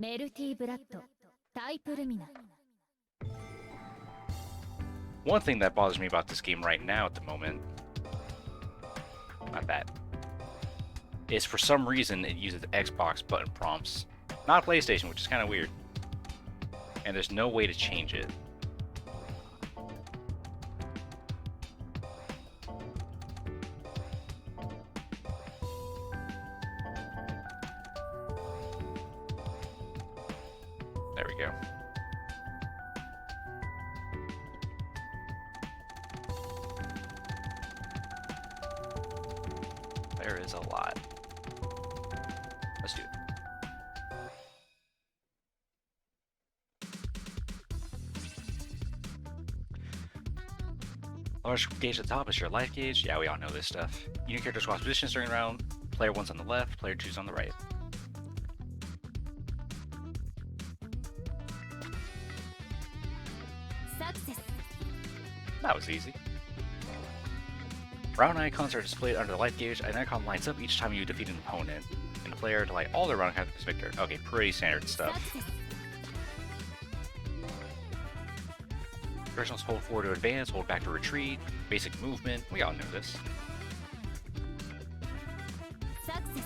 Melty type Lumina. One thing that bothers me about this game right now at the moment, not that, is for some reason it uses Xbox button prompts, not PlayStation, which is kind of weird. And there's no way to change it. There we go. There is a lot. Let's do it. Large gauge at the top is your life gauge. Yeah, we all know this stuff. Unit character swaps positions during the round. Player 1's on the left, player 2's on the right. Success. That was easy. Round icons are displayed under the life gauge. An icon lights up each time you defeat an opponent. And the player to light all their round icons is victor. Okay, pretty standard stuff. Success. Directionals hold forward to advance, hold back to retreat. Basic movement. We all know this. Success.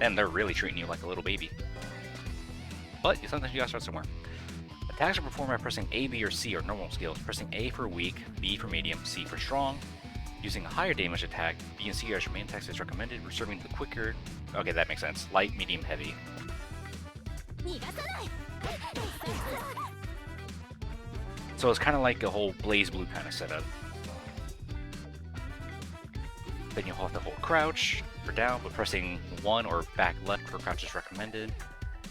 And they're really treating you like a little baby. But sometimes you gotta start somewhere. Attacks are performed by pressing A, B, or C are normal skills. Pressing A for weak, B for medium, C for strong. Using a higher damage attack, B and C as your main attacks is recommended, reserving the quicker... Okay, that makes sense. Light, medium, heavy. So it's kind of like a whole Blaze Blue kind of setup. Then you'll have to hold crouch for down, but pressing 1 or back left for crouch is recommended.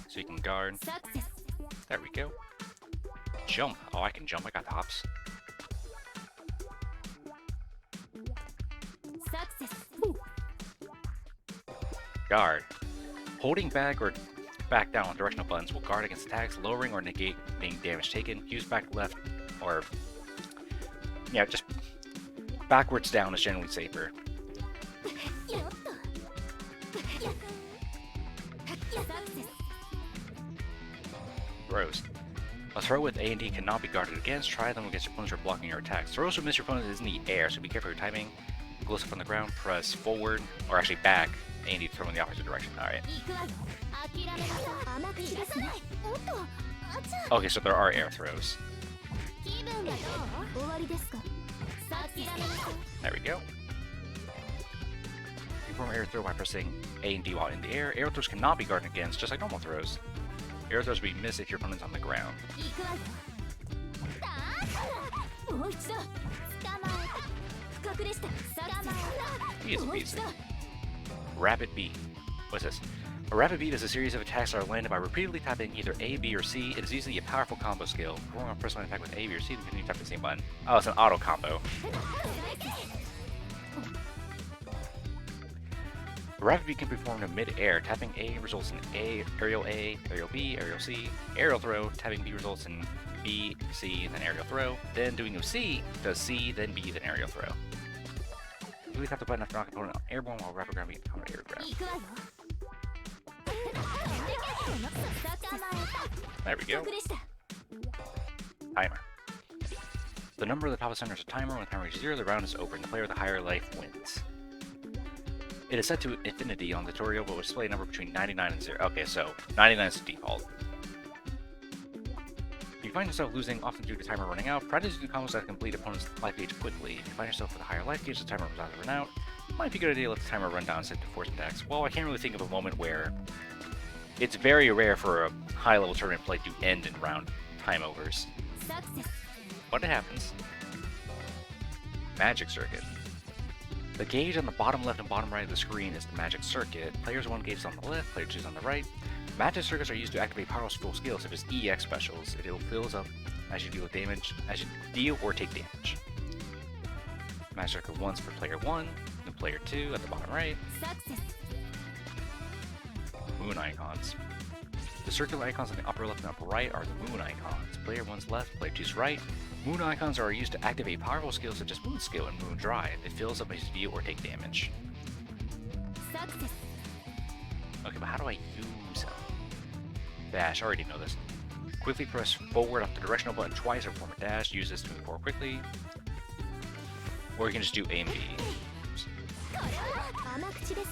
So you can guard. Success. There we go. Jump. Oh, I can jump. I got the hops. Success. Guard. Holding back or back down on directional buttons will guard against attacks, lowering or negating damage taken. Use back left or... yeah, just backwards down is generally safer. Throws. A throw with A and D cannot be guarded against. Try them against your opponents who are blocking your attacks. Throws will miss your opponent is in the air, so be careful of your timing. Goes up on the ground, press forward, or actually back, A and D throw in the opposite direction. Alright. Okay, so there are air throws. There we go. You perform air throw by pressing A and D while in the air. Air throws cannot be guarded against, just like normal throws. Air throws will be missed if your opponent's on the ground. Easy peasy. Rapid beat. What's this? A rapid beat is a series of attacks that are landed by repeatedly tapping either A, B, or C. It is usually a powerful combo skill. Perform a first line attack with A, B, or C, then continue to tap the same button. Oh, it's an auto combo. A rapid beat can be performed in mid-air. Tapping A results in A, aerial B, aerial C. Aerial throw. Tapping B results in B, C, then aerial throw. Then doing a C does C, then B, then aerial throw. You tap the button after knocking opponent airborne while rapid ground beat the common air grab. There we go. Timer. The number at the top of the center is a timer. When the timer reaches 0, the round is over and the player with the higher life wins. It is set to infinity on the tutorial, but will display a number between 99 and 0. Okay, so 99 is the default. If you find yourself losing, often due to timer running out, practice using combos that complete opponent's life gauge quickly. If you find yourself with a higher life gauge, the timer runs out to run out. It might be a good idea to let the timer run down instead to force attacks. Well, I can't really think of a moment where it's very rare for a high-level tournament play to end in round time overs. But it happens. Magic Circuit. The gauge on the bottom left and bottom right of the screen is the Magic Circuit. Player's 1 gauge is on the left, player 2 is on the right. Magic circuits are used to activate powerful skills such as EX specials. It fills up as you deal damage, as you deal or take damage. Magic Circuit 1's for player 1, then player 2 at the bottom right. Moon icons. The circular icons on the upper left and upper right are the moon icons. Player 1's left, player 2's right. Moon icons are used to activate powerful skills such as Moon Skill and Moon Drive. It fills up as you deal or take damage. Okay, but how do I use them? Dash, I already know this. Quickly press forward on the directional button twice to perform a dash. Use this to move forward quickly. Or you can just do A and B.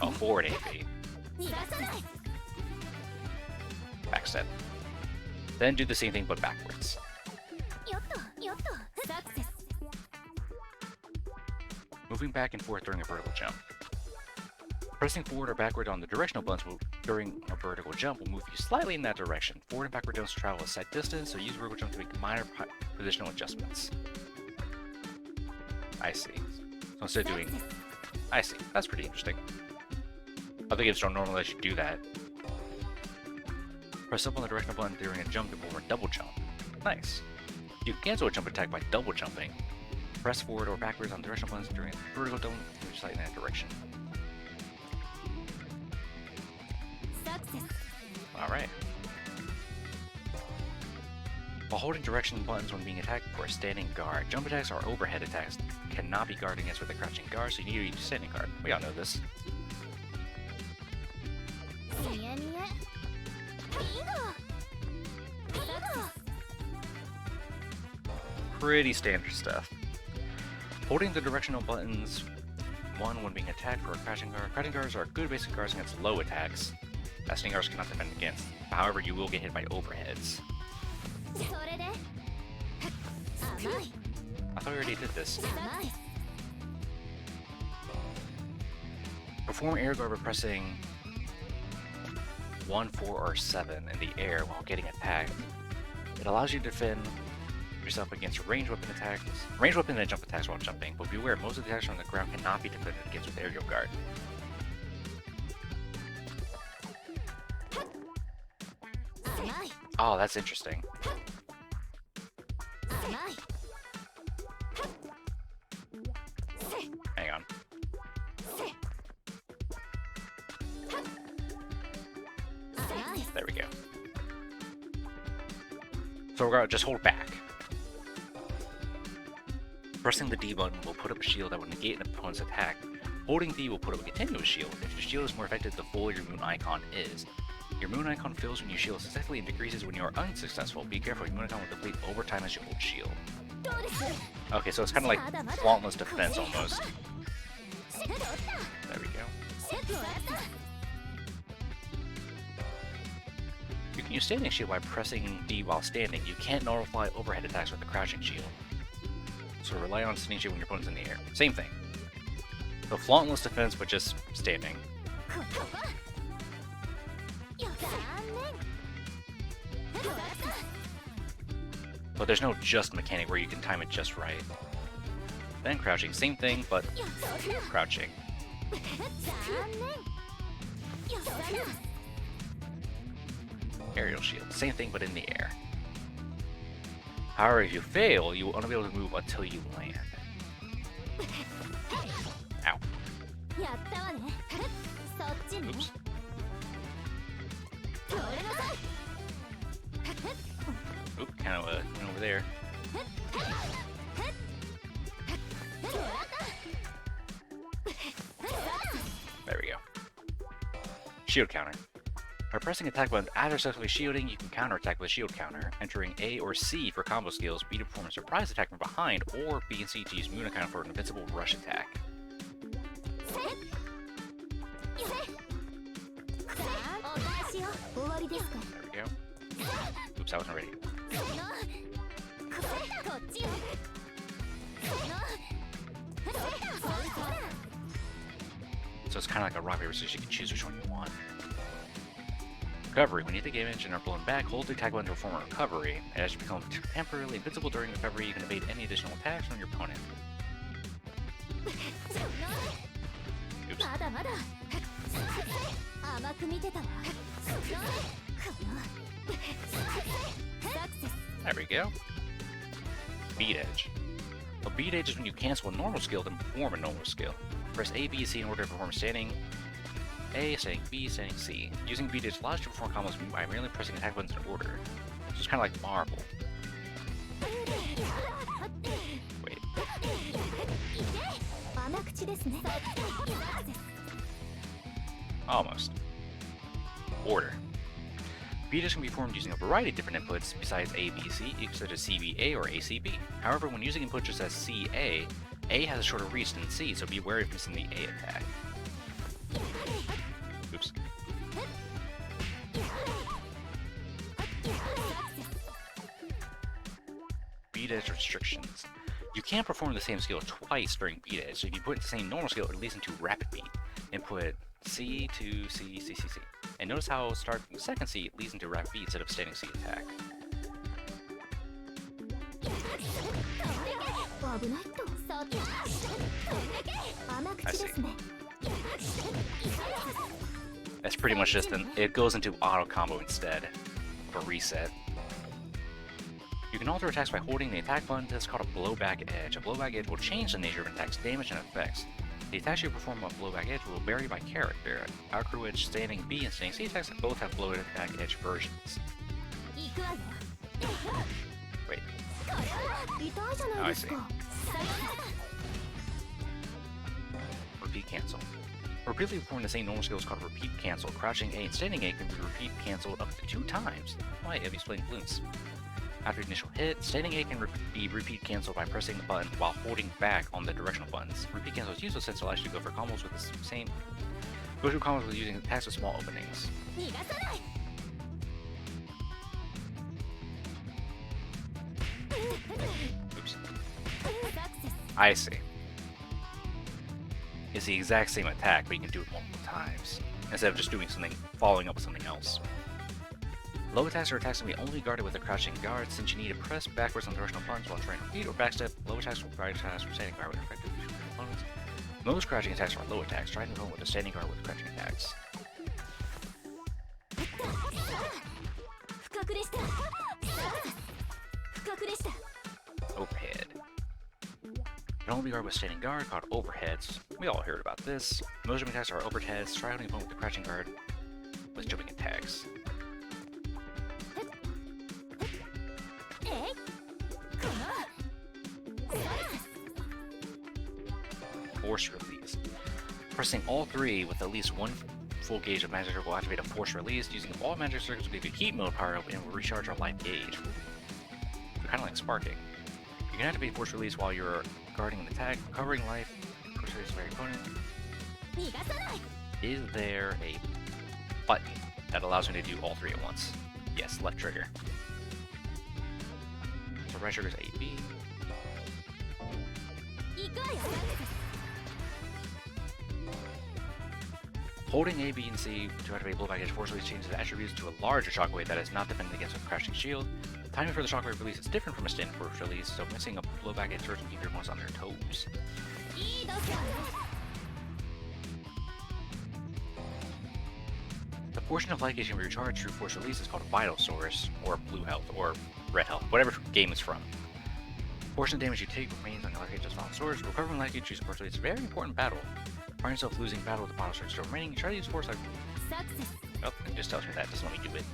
Oh, forward A and B. Back step. Then do the same thing but backwards. Moving back and forth during a vertical jump. Pressing forward or backward on the directional buttons during a vertical jump will move you slightly in that direction. Forward and backward jumps travel a set distance, so use vertical jump to make minor positional adjustments. I see. So instead of doing... I see. That's pretty interesting. Other games don't normally let you do that. Press up on the directional button during a jump to perform a double jump. Nice. You can cancel a jump attack by double jumping. Press forward or backwards on the directional buttons during a vertical jump to move slightly in that direction. Alright. While holding direction buttons when being attacked for a standing guard, jump attacks or overhead attacks cannot be guarded against with a crouching guard, so you need to use a standing guard. We all know this. Pretty standard stuff. Holding the directional buttons one when being attacked for a crouching guard. Crouching guards are good basic guards against low attacks. Standing guards cannot defend against. However, you will get hit by overheads. I thought we already did this. Perform air guard by pressing 1, 4, or 7 in the air while getting attacked. It allows you to defend yourself against ranged weapon attacks, ranged weapon and jump attacks while jumping, but beware, most of the attacks on the ground cannot be defended against with aerial guard. Oh, that's interesting. Hang on. There we go. So we're gonna just hold back. Pressing the D button will put up a shield that will negate an opponent's attack. Holding D will put up a continuous shield. If your shield is more effective, the fuller your moon icon is. Your moon icon fills when you shield successfully and decreases when you are unsuccessful. Be careful, your moon icon will deplete over time as you hold shield. Okay, so it's kind of like flawless defense almost. There we go. You can use standing shield by pressing D while standing. You can't nullify overhead attacks with the crouching shield. So rely on standing shield when your opponent's in the air. Same thing. So flauntless defense, but just standing. But there's no just mechanic where you can time it just right. Then crouching, same thing, but crouching. Aerial shield, same thing but in the air. However, if you fail, you will only be able to move until you land. Ow. Oops. Oop, kind of went over there. There we go. Shield counter. By pressing attack button after successfully shielding, you can counterattack with a shield counter. Entering A or C for combo skills, B to perform a surprise attack from behind, or B and C to use moon icon for an invincible rush attack. There we go. Oops, I wasn't ready. So it's kind of like a rock, paper, scissors. You can choose which one you want. Recovery. When you take damage and are blown back, hold the attack button to perform a recovery. And as you become temporarily invincible during recovery, you can evade any additional attacks from your opponent. Oops. There we go. Beat Edge. A Beat Edge is when you cancel a normal skill to perform a normal skill. Press A, B, C in order to perform standing A, standing B, standing C. Using Beat Edge allows you to perform combos by merely pressing attack buttons in order. So it's kind of like Marble. Wait. Almost. Order. Betas can be formed using a variety of different inputs besides A, B, C, such as CBA or ACB. However, when using input just as CA, A has a shorter reach than C, so be wary of missing the A attack. Oops. Beat edge restrictions. You can't perform the same skill twice during beat edge, so if you put the same normal skill, it leads into rapid beat. Input C to C, C, C, C. And notice how starting second C leads into rapid beat instead of standing C attack. I see. That's pretty much just it goes into auto combo instead of a reset. You can alter attacks by holding the attack button. That's called a blowback edge. A blowback edge will change the nature of an attack's damage and effects. The attacks you perform on blowback edge will vary by character. Outcrew edge, standing B, and standing C attacks both have blowback edge versions. Wait. Oh, I see. Repeat cancel. Repeatedly performing the same normal skill is called repeat cancel. Crouching A and standing A can be repeat canceled up to 2 times. Why? It'll be splitting balloons. After initial hit, standing A can be repeat canceled by pressing the button while holding back on the directional buttons. Repeat cancel is useless since it allows you to go for combos with the same. Go through combos with using attacks with small openings. Oops. I see. It's the exact same attack, but you can do it multiple times instead of just doing something, following up with something else. Low attacks are attacks can be only guarded with a crouching guard, since you need to press backwards on directional buttons while trying to repeat or backstep. Low attacks will provide attacks from standing guard with effective opponents. Most crouching attacks are low attacks, trying to go with a standing guard with crouching attacks. Overhead. Can only be guarded with standing guard, called overheads. We all heard about this. Most jumping attacks are overheads, try holding opponent with the crouching guard with jumping attacks. Force release. Pressing all 3 with at least 1 full gauge of magic circle will activate a force release. Using all magic circles will give you heat mode power up and will recharge our life gauge. So kind of like sparking. You can activate force release while you're guarding an attack, recovering life, force release for your opponent. Is there a button that allows me to do all 3 at once? Yes, left trigger. So right trigger is A, B. Holding A, B, and C to activate blowback edge force release changes the attributes to a larger shockwave that is not defended against with crashing shield. The timing for the shockwave release is different from a standard force release, so missing a blowback edge surge can keep your opponents on their toes. The portion of life gauge can be recharged through force release is called a vital source, or blue health, or red health, whatever game it's from. The portion of damage you take remains on your life gauge as vital source. Recovering life gauge using force release is a very important battle. Find yourself losing battle with the vital source still remaining, try to use force like... Oh, it just tells me that, doesn't let me do it.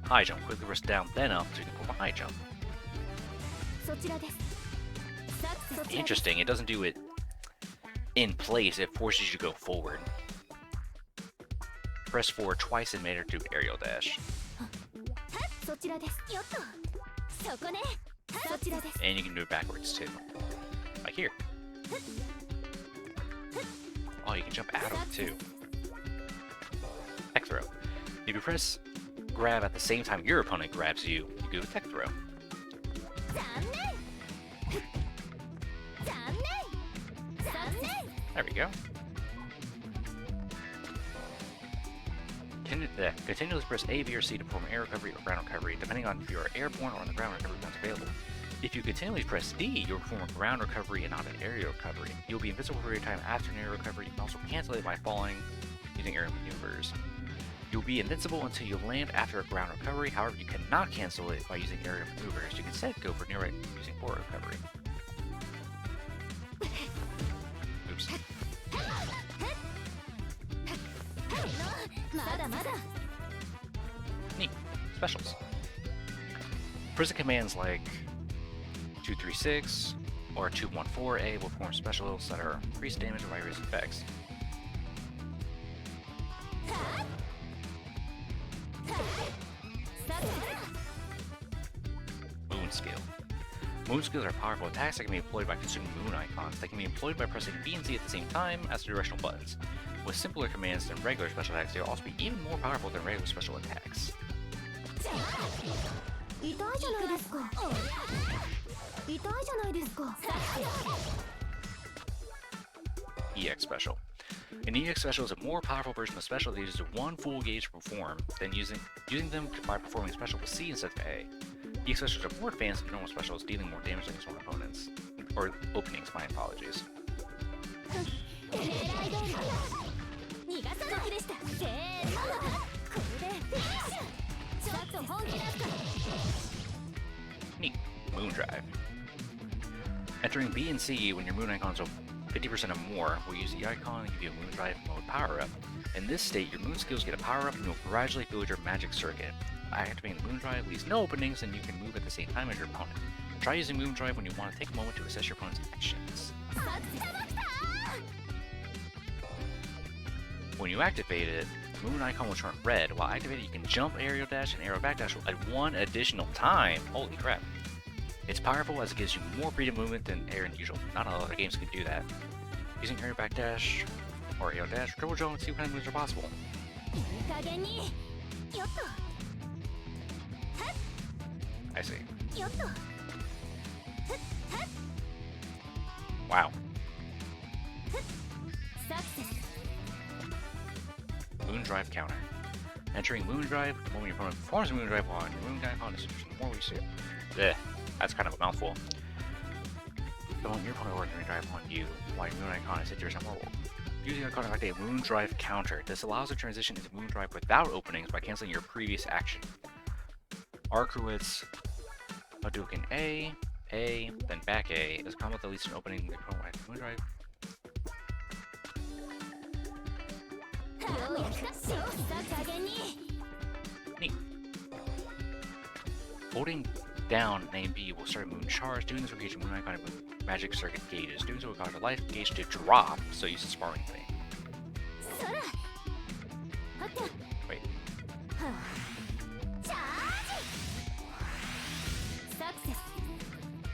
High jump, quickly press down, then up, so you can perform a high jump. Interesting, it doesn't do it in place, it forces you to go forward. Press forward twice in mid-air to do aerial dash. And you can do it backwards too. Like here. Oh, you can jump out of it too. Tech throw. If you press grab at the same time your opponent grabs you, you do a tech throw. There we go. Continuously press A, B, or C to perform air recovery or ground recovery, depending on if you are airborne or on the ground recovery becomes available. If you continually press D, you'll perform a ground recovery and not an aerial recovery. You'll be invincible for your time after an aerial recovery. You can also cancel it by falling using aerial maneuvers. You'll be invincible until you land after a ground recovery. However, you cannot cancel it by using aerial maneuvers. You can instead go for near right using forward recovery. Oops. Neat. Specials. Prison commands like 236 or 214A will perform specials that are increased damage or virus effects. Moon Skill. Moon skills are powerful attacks that can be employed by consuming moon icons. They can be employed by pressing B and Z at the same time as the directional buttons. With simpler commands than regular special attacks, they will also be even more powerful than regular special attacks. EX Special. An EX Special is a more powerful version of special that uses one full gauge to perform than using them by performing special with C instead of A. EX Specials are more advanced than normal specials, dealing more damage against one opponents. Or openings, my apologies. Neat. Moon Drive. Entering B and C when your moon icons are 50% or more will use the icon and give you a Moon Drive mode power-up. In this state, your moon skills get a power-up and will gradually build your magic circuit. By activating the Moon Drive leaves no openings and you can move at the same time as your opponent. Try using Moon Drive when you want to take a moment to assess your opponent's actions. When you activate it, the moon icon will turn red. While activated, you can jump, aerial dash, and arrow backdash at one additional time. Holy crap. It's powerful as it gives you more freedom of movement than air than usual. Not all other games can do that. Using aerial backdash or aerial dash, triple jump and see what kind of moves are possible. I see. Wow. Moon Drive counter. Entering Moon Drive, the moment your opponent performs a Moon Drive while your Moon icon is the more we see it. Blech, that's kind of a mouthful. The moment your opponent works Moon Drive on you while your Moon icon is hit your somewhere. Using the icon to activate a Moon Drive counter. This allows a transition into Moon Drive without openings by canceling your previous action. Arcuit's Hadouken A, then back A is a combo that leads to an opening the opponent will activate Moon Drive. Neat. Holding down A and B will start a moon charge. Doing this will gauge a moon icon and magic circuit gauges. Doing so will cause the life gauge to drop, so use the sparring thing. Wait.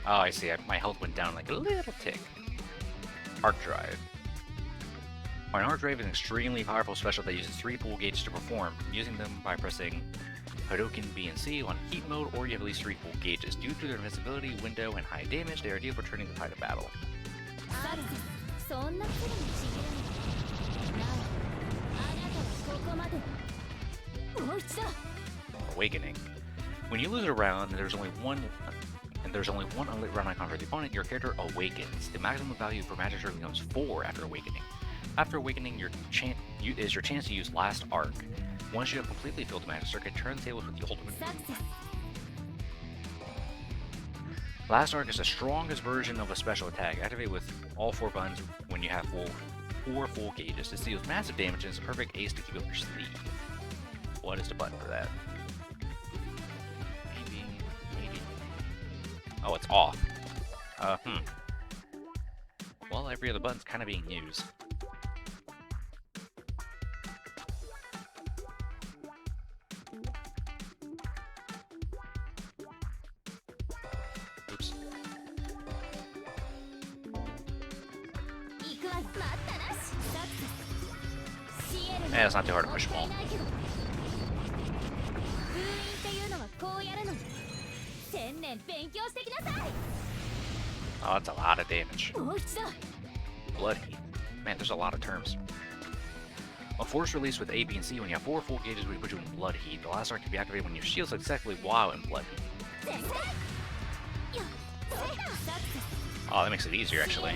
Oh, I see. My health went down like a little tick. Arc Drive. An Arc Drive is an extremely powerful special that uses 3 full gauges to perform, using them by pressing Hadouken B and C on heat mode, or you have at least 3 full gauges. Due to their invincibility, window, and high damage, they are ideal for turning the tide of battle. Awakening. When you lose a round and there's only one unlit round icon for the opponent, your character awakens. The maximum value for magic circle becomes 4 after awakening. After awakening, your chance to use Last Arc. Once you have completely filled the magic circuit, turn the tables with the ultimate move. Last Arc is the strongest version of a special attack. Activate with all 4 buttons when you have 4 full gauges. This deals massive damage and is a perfect ace to keep up your sleeve. What is the button for that? Maybe. Oh, it's off. Well, every other button's kind of being used. Oops. It's not too hard to push them all. Oh, that's a lot of damage. Blood Heat. Man, there's a lot of terms. A force release with A, B, and C when you have 4 full gauges will put you in Blood Heat. The last arc can be activated when your shield successfully while in Blood Heat. Oh, that makes it easier, actually.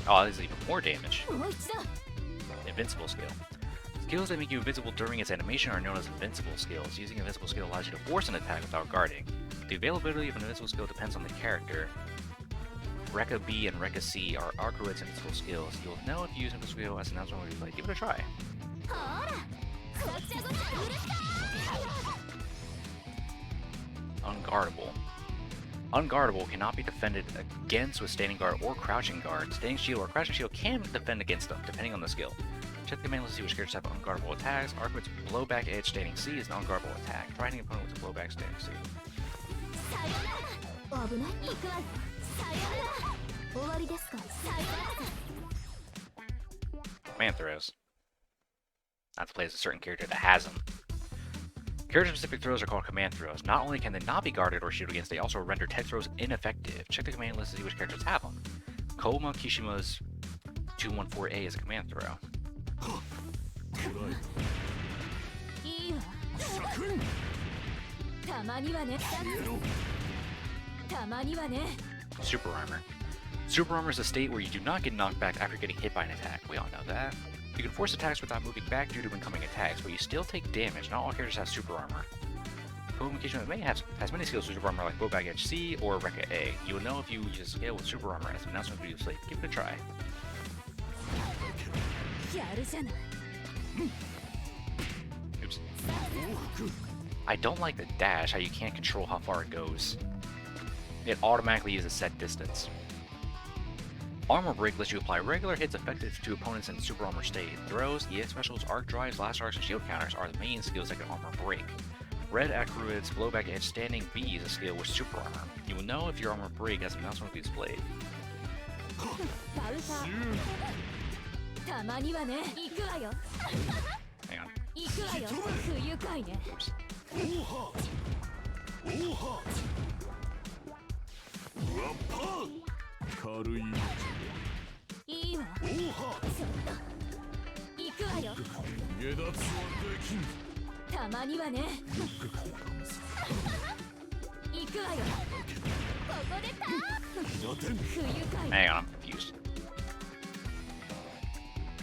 Oh, this is even more damage. Invincible Skill. Skills that make you invincible during its animation are known as Invincible Skills. Using Invincible Skill allows you to force an attack without guarding. The availability of an Invincible Skill depends on the character. Rekka B and Rekka C are Arcuit's Invincible Skills. You'll know if you use Invincible Skill as an announcement when you play. Give it a try. Unguardable. Unguardable cannot be defended against with standing guard or crouching guard. Standing shield or crouching shield can defend against them, depending on the skill. Check the command list to see which characters have unguardable attacks. Archwit's blowback edge standing C is an unguardable attack. Try hitting an opponent with a blowback standing C. 危ない行くわよさよなら終わりですかさよなら Command throws. Not to play as a certain character that has them. Character-specific throws are called command throws. Not only can they not be guarded or shielded against, they also render tech throws ineffective. Check the command list to see which characters have them. Koma Kishima's 214A is a command throw. いいわたまにはねたまにはね Super Armor. Super Armor is a state where you do not get knocked back after getting hit by an attack. We all know that. You can force attacks without moving back due to incoming attacks, but you still take damage. Not all characters have Super Armor. Koma Kishima has many skills with Super Armor like Blowback Edge C or Rekka A. You will know if you use a skill with Super Armor as an announcement video slate. Give it a try. やるじゃない Oops. I don't like the dash, how you can't control how far it goes. It automatically uses set distance. Armor Break lets you apply regular hits effective to opponents in Super Armor state. Throws, EX specials, arc drives, last arcs, and shield counters are the main skills that can Armor Break. Red Accruit's Blowback Edge Standing B is a skill with Super Armor. You will know if your Armor Break has an announcement will be displayed. バルサたまにはね行くわよ Hang on. 行くわよ不愉快ね Oops. 軽いいいわちょっと行くわよ下脱はできんたまにはね行くわよここでた不愉快 Hang on, I'm confused.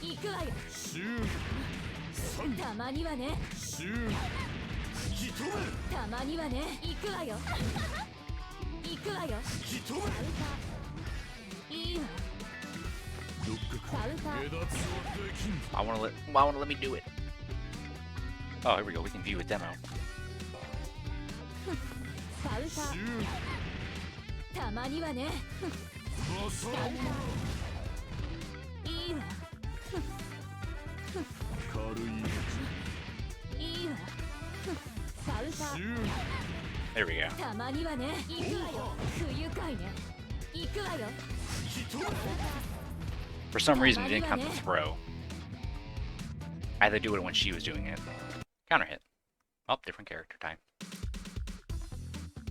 行くわよシューたまにはねシュー引き止めたまにはね行くわよ行くわよ引き止めバルタいいわどっかバルタ下脱はできん I wanna let me do it. Oh, here we go. We can view a demo. バルタシューたまにはねバサバルタいいわ軽いいいわバルタシュー There we go. たまにはね行くわよ不愉快ね行くわよ 引き止め For some reason, it didn't count the throw. I had to do it when she was doing it. Counter hit. Oh, different character time.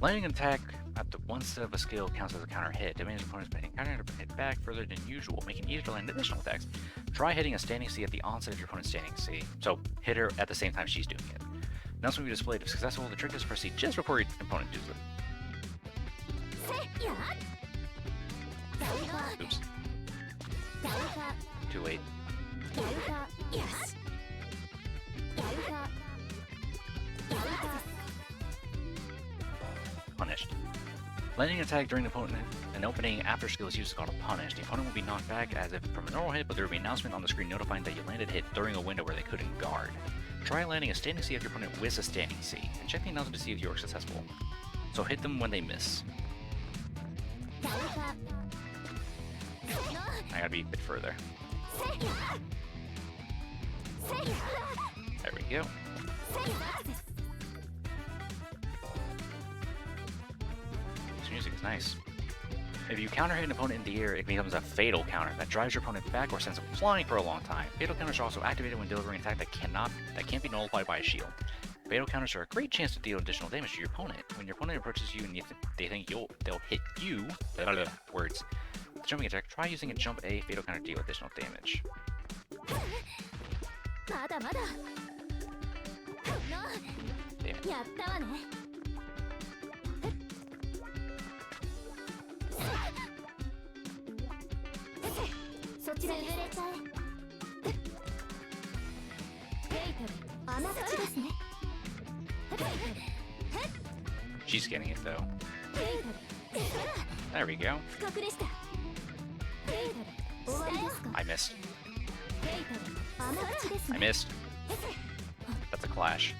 Landing an attack at the one step of a skill counts as a counter hit. Damages opponents by hitting counter to hit back further than usual, making it easier to land additional attacks. Try hitting a standing C at the onset of your opponent's standing C. So, hit her at the same time she's doing it. Announcement will be displayed if successful. The trick is to press C just before your opponent does it. せやバルタ Oops. バルタ Too late. バルタよしバルタバルタ Punished. Landing an attack during the opponent, an opening after skill is used is called a punish. The opponent will be knocked back as if from a normal hit, but there will be an announcement on the screen notifying that you landed a hit during a window where they couldn't guard. Try landing a standing C if your opponent whiffs a standing C, and check the announcement to see if you are successful. So hit them when they miss. バルタ I gotta be a bit further. せやせや There we go. せや This music is nice. If you counter hit an opponent in the air, it becomes a fatal counter that drives your opponent back or sends them flying for a long time. Fatal counters are also activated when delivering an attack that can't be nullified by a shield. Fatal counters are a great chance to deal additional damage to your opponent. When your opponent approaches you and they think they'll hit you, words. With jumping attack, try using a jump A fatal counter to deal additional damage. まだまだ Damn it. やったわねそちらに潰れちゃえフェイタル穴口ですねフェイタル She's getting it though. フェイタル There we go. 不覚でしたフェイタル終わりですか I missed. フェイタル穴口です I ね missed. That's a clash.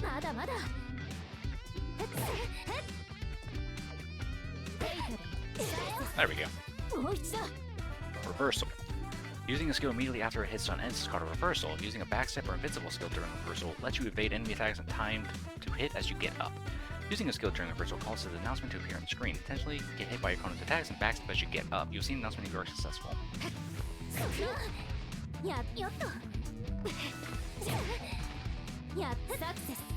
まだまだ There we go. もう一度 Reversal. Using a skill immediately after it hits stun ends is called a reversal. Using a backstep or invincible skill during reversal lets you evade enemy attacks in time to hit as you get up. Using a skill during reversal causes the announcement to appear on the screen. Intentionally get hit by your opponent's attacks and backstep as you get up. You'll see an announcement if you are successful. やよっとやったサクセス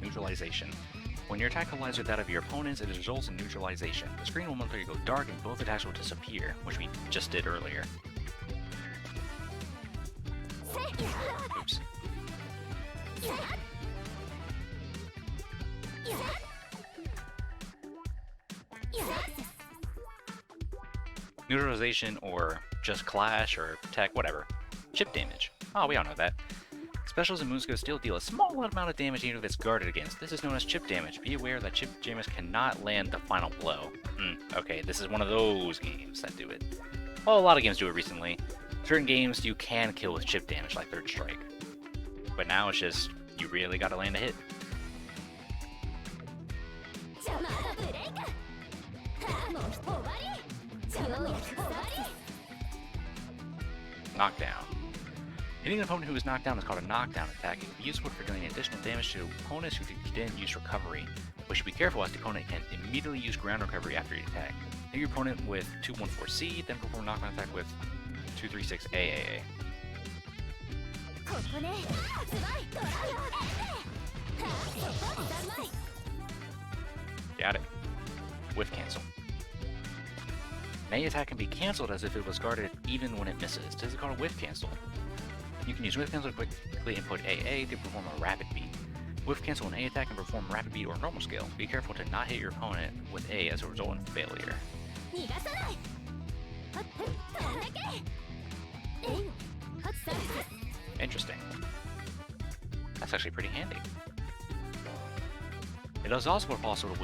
Neutralization. When your attack collides with that of your opponent's, it results in neutralization. The screen will momentarily go dark and both attacks will disappear, which we just did earlier. Oops. Neutralization, or just clash, or tech, whatever. Chip damage. Oh, we all know that. Specials and moonskills still deal a small amount of damage even if it's guarded against. This is known as chip damage. Be aware that chip damage cannot land the final blow. Okay, this is one of those games that do it. Well, a lot of games do it recently. Certain games you can kill with chip damage, like Third Strike. But now it's just, you really gotta land a hit. Knockdown. Hitting an opponent who is knocked down is called a knockdown attack. It can be useful for dealing additional damage to opponents who didn't use recovery, but should be careful as the opponent can immediately use ground recovery after the attack. Hit your opponent with 214C, then perform a knockdown attack with 236 AAA. Got it. Whiff cancel. An A attack can be cancelled as if it was guarded even when it misses. This is called a whiff cancel. You can use whiff cancel to quickly input AA to perform a rapid beat. Whiff cancel an A attack and perform rapid beat or normal scale. Be careful to not hit your opponent with A as a result in failure. Interesting. That's actually pretty handy. It is also possible to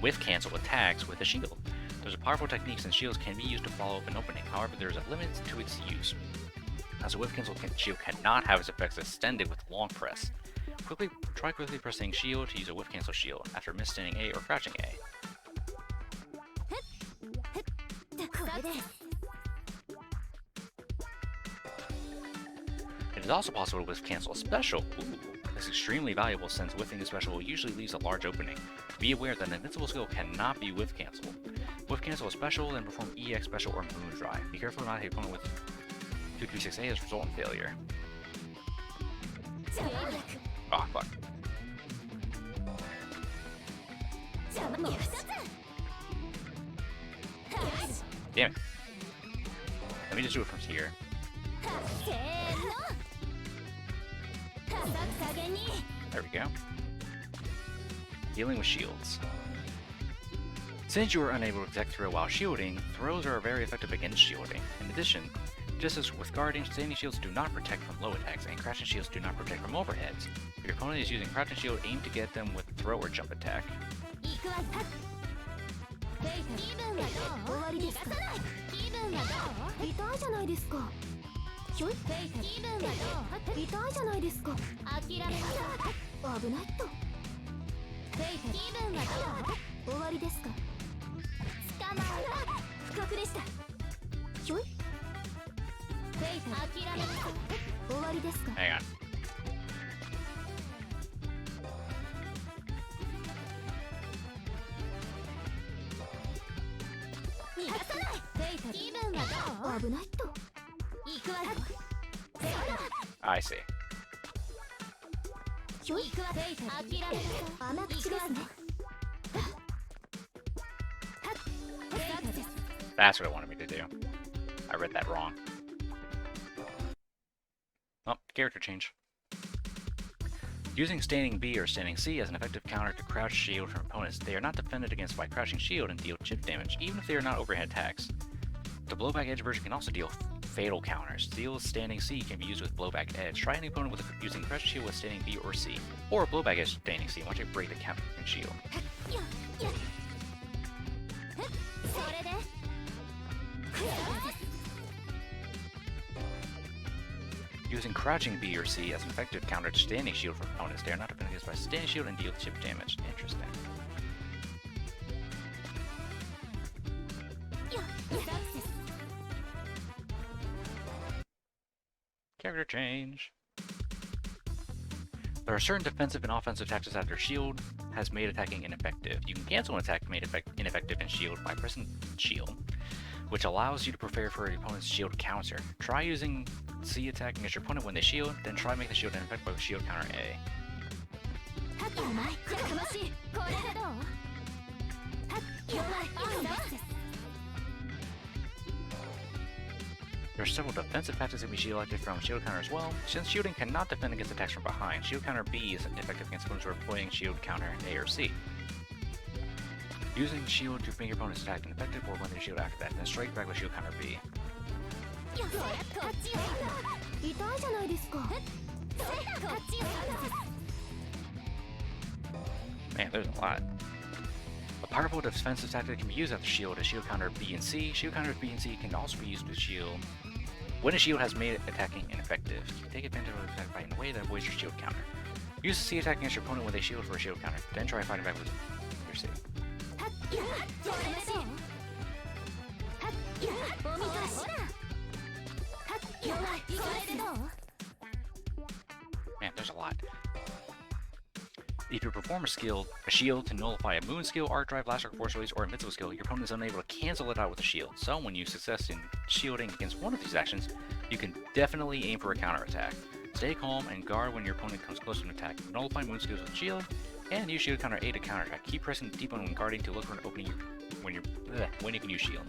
whiff cancel attacks with a shield. There's a powerful technique since shields can be used to follow up an opening. However, there is a limit to its use, as a whiff cancel shield cannot have its effects extended with long press. Try quickly pressing shield to use a whiff cancel shield after misstanding A or crouching A. It is also possible to whiff cancel a special. Ooh, this is extremely valuable since whiffing a special usually leaves a large opening. Be aware that an invincible skill cannot be whiff cancelled. Whiff cancel a special, then perform EX special or moon drive. Be careful not to hit your opponent with 236A as a result in failure. Ah, oh, fuck. Damn it. Let me just do it from here. There we go. Dealing with shields. Since you are unable to detect throw while shielding, throws are very effective against shielding. In addition, just as with guarding, standing shields do not protect from low attacks, and crouching shields do not protect from overheads. If your opponent is using crouching shield, aim to get them with throw or jump attack. Hang on. I see. That's what it wanted me to do. I read that wrong. Oh, character change. Using standing B or standing C as an effective counter to crouch shield from opponents, they are not defended against by crouching shield and deal chip damage, even if they are not overhead attacks. The blowback edge version can also deal fatal counters. Steel's standing C can be used with blowback edge. Try any opponent with using crouch shield with standing B or C, or blowback edge standing C. Watch it break the counter shield. Using crouching B or C as an effective counter to standing shield from opponents, they are not defended against by standing shield and deal chip damage. Interesting. Character change. There are certain defensive and offensive tactics that their shield has made attacking ineffective. You can cancel an attack made ineffective in shield by pressing shield, which allows you to prepare for your opponent's shield counter. Try using C attack against your opponent when they shield, then try making the shield ineffective with shield counter A. There are several defensive tactics that can be shielded from shield counter as well. Since shielding cannot defend against attacks from behind, shield counter B is effective against opponents who are playing shield counter A or C. Using shield to make your opponent's attack ineffective or when they shield after that, then strike back with shield counter B. Man, there's a lot. A powerful defensive tactic that can be used after shield is shield counter B and C. Shield counter B and C can also be used with shield when a shield has made attacking ineffective. You can take advantage of an attack fight in a way that avoids your shield counter. Use the C attack against your opponent when they shield for a shield counter, then try fighting back with your C. Man, there's a lot. If you perform a shield to nullify a moon skill, arc drive, last arc, force release, or invincible skill, your opponent is unable to cancel it out with a shield. So when you success in shielding against one of these actions, you can definitely aim for a counter attack. Stay calm and guard when your opponent comes close to an attack. Nullify moon skills with shield, and use shield counter A to counter attack. Keep pressing deep on when guarding to look for an opening when you can use shield.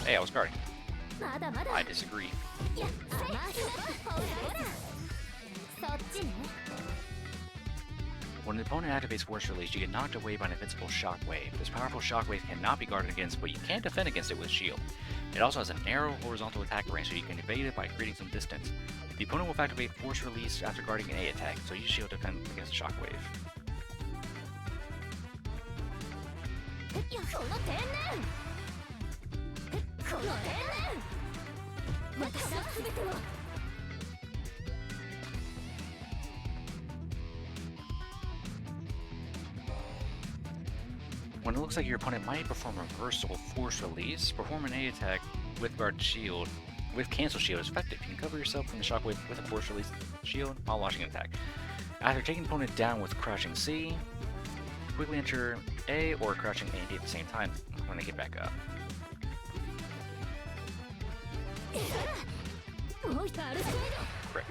Hey, I was guarding. I disagree. When an opponent activates Force Release, you get knocked away by an invincible shockwave. This powerful shockwave cannot be guarded against, but you can defend against it with shield. It also has a narrow horizontal attack range, so you can evade it by creating some distance. The opponent will activate Force Release after guarding an A attack, so use shield to defend against the shockwave. When it looks like your opponent might perform a reversal Force Release, perform an A attack with guard shield. With cancel shield is effective. You can cover yourself from the shockwave with a Force Release shield while launching an attack. After taking the opponent down with crouching C, quickly enter A or crouching A and D at the same time when they get back up. Great.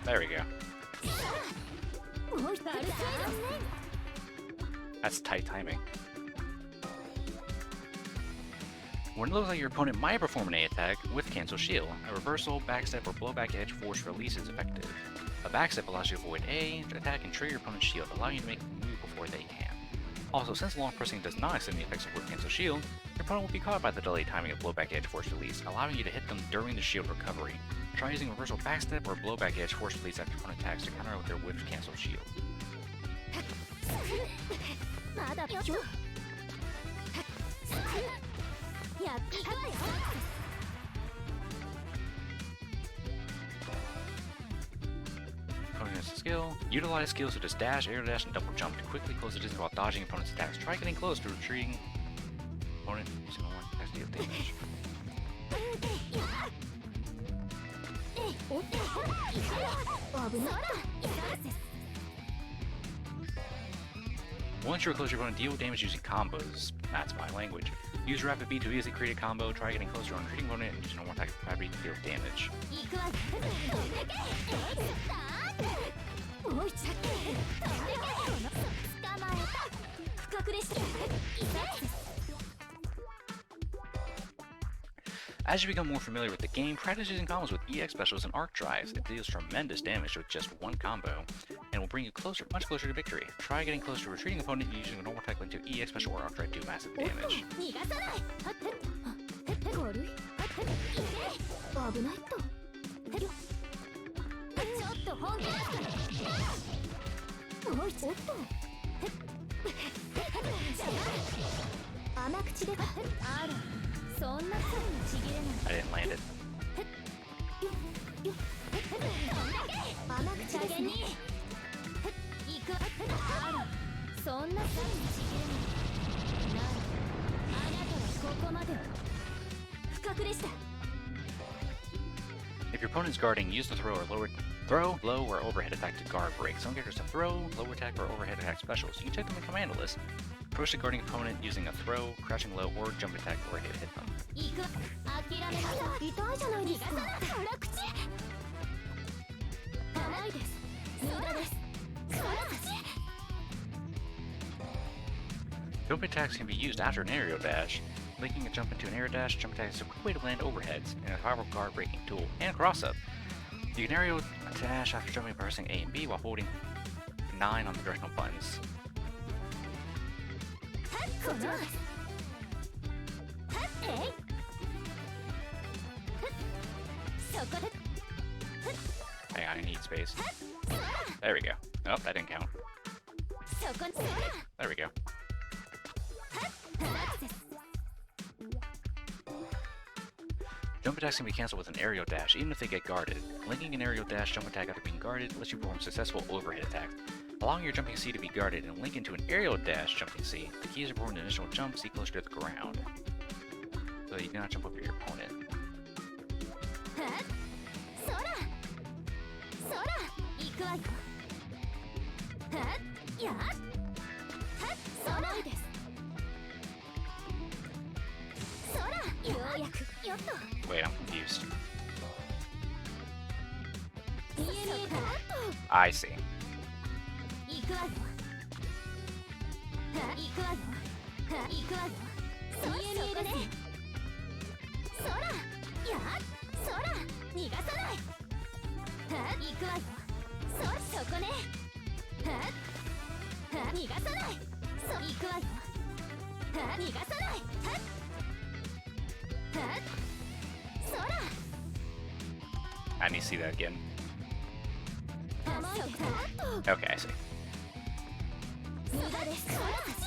There we go. That's tight timing. When it looks like your opponent might perform an A attack with cancel shield, a reversal, backstep, or blowback edge force release is effective. A backstep allows you to avoid A attack and trigger your opponent's shield, allowing you to make a move before they can. Also, since long pressing does not extend the effects of cancel shield, your opponent will be caught by the delayed timing of blowback edge force release, allowing you to hit them during the shield recovery. Try using reversal backstep or blowback edge force release after opponent attacks to counter with their whiffed cancel shield. Opponent's skill. Utilize skills such as dash, air dash, and double jump to quickly close the distance while dodging opponent's attacks. Try getting close to retreating opponent using one attack to deal damage. Once you're close, you're going to deal damage using combos. That's my language. Use rapid B to easily create a combo. Try getting closer to a retreating opponent and use normal attack with rapid B to deal damage. As you become more familiar with the game, practice using combos with EX specials and arc drives. It deals tremendous damage with just one combo, and will bring you closer, much closer to victory. Try getting close to a retreating opponent using a normal attack link to EX special or arc drive to do massive damage. もう一度。おっと。甘口で。あら、そんなすぐにちぎれない。 I didn't land it. 甘口ですね。行く。あら、そんなすぐにちぎれない。なら、あなたはここまで。不覚でした。 If your opponent's guarding, use the throw, low, or overhead attack to guard break. Some characters have throw, low attack, or overhead attack specials. You can check them in the command list. Approach the guarding opponent using a throw, crouching low, or jump attack, or hit them. 行く。諦めなさい。痛いじゃないですか。辛口。甘いです。無駄です。辛口。 Jump attacks can be used after an aerial dash. Linking a jump into an air dash, jump attack is a quick way to land overheads, and a powerful guard breaking tool, and cross up. You can aerial dash after jumping by pressing A and B while holding 9 on the directional buttons. こっちは。えい。そこで。 Hang on, I need space. There we go. Oh, that didn't count. そこに。 There we go. Jump attacks can be cancelled with an aerial dash, even if they get guarded. Linking an aerial dash jump attack after being guarded lets you perform successful overhead attack. Allowing your jumping C to be guarded and link into an aerial dash jumping C, the key is to perform an initial jump C closer to the ground. So you cannot jump over your opponent. Wait, I'm confused. I see. I need to see that again. Okay, I see.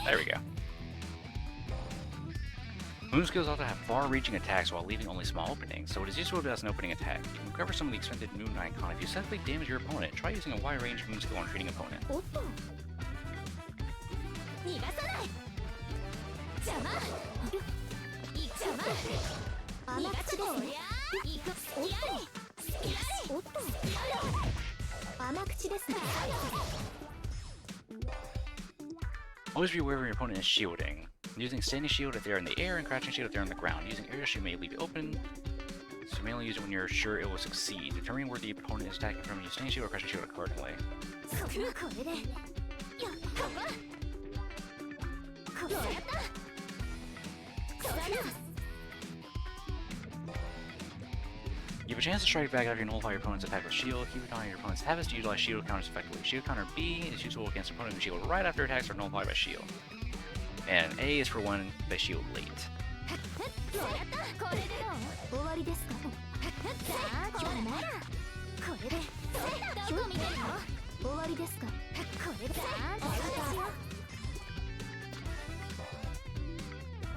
There we go. Moon skills often have far-reaching attacks while leaving only small openings, so it is useful as an opening attack. You can recover some of the expended moon icon if you successfully damage your opponent. Try using a wide-range moon skill on treating opponent. Always be aware when your opponent is shielding. Using standing shield if they are in the air and crouching shield if they are on the ground. Using aerial shield may leave it open, so you may only use it when you're sure it will succeed. Determining where the opponent is attacking from, use standing shield or crouching shield accordingly. You have a chance to strike back after you nullify your opponent's attack with shield. Keep an eye on your opponent's habits to utilize shield counters effectively. Shield counter B is useful against opponent with shield right after attacks are nullified by shield. And A is for when they shield late.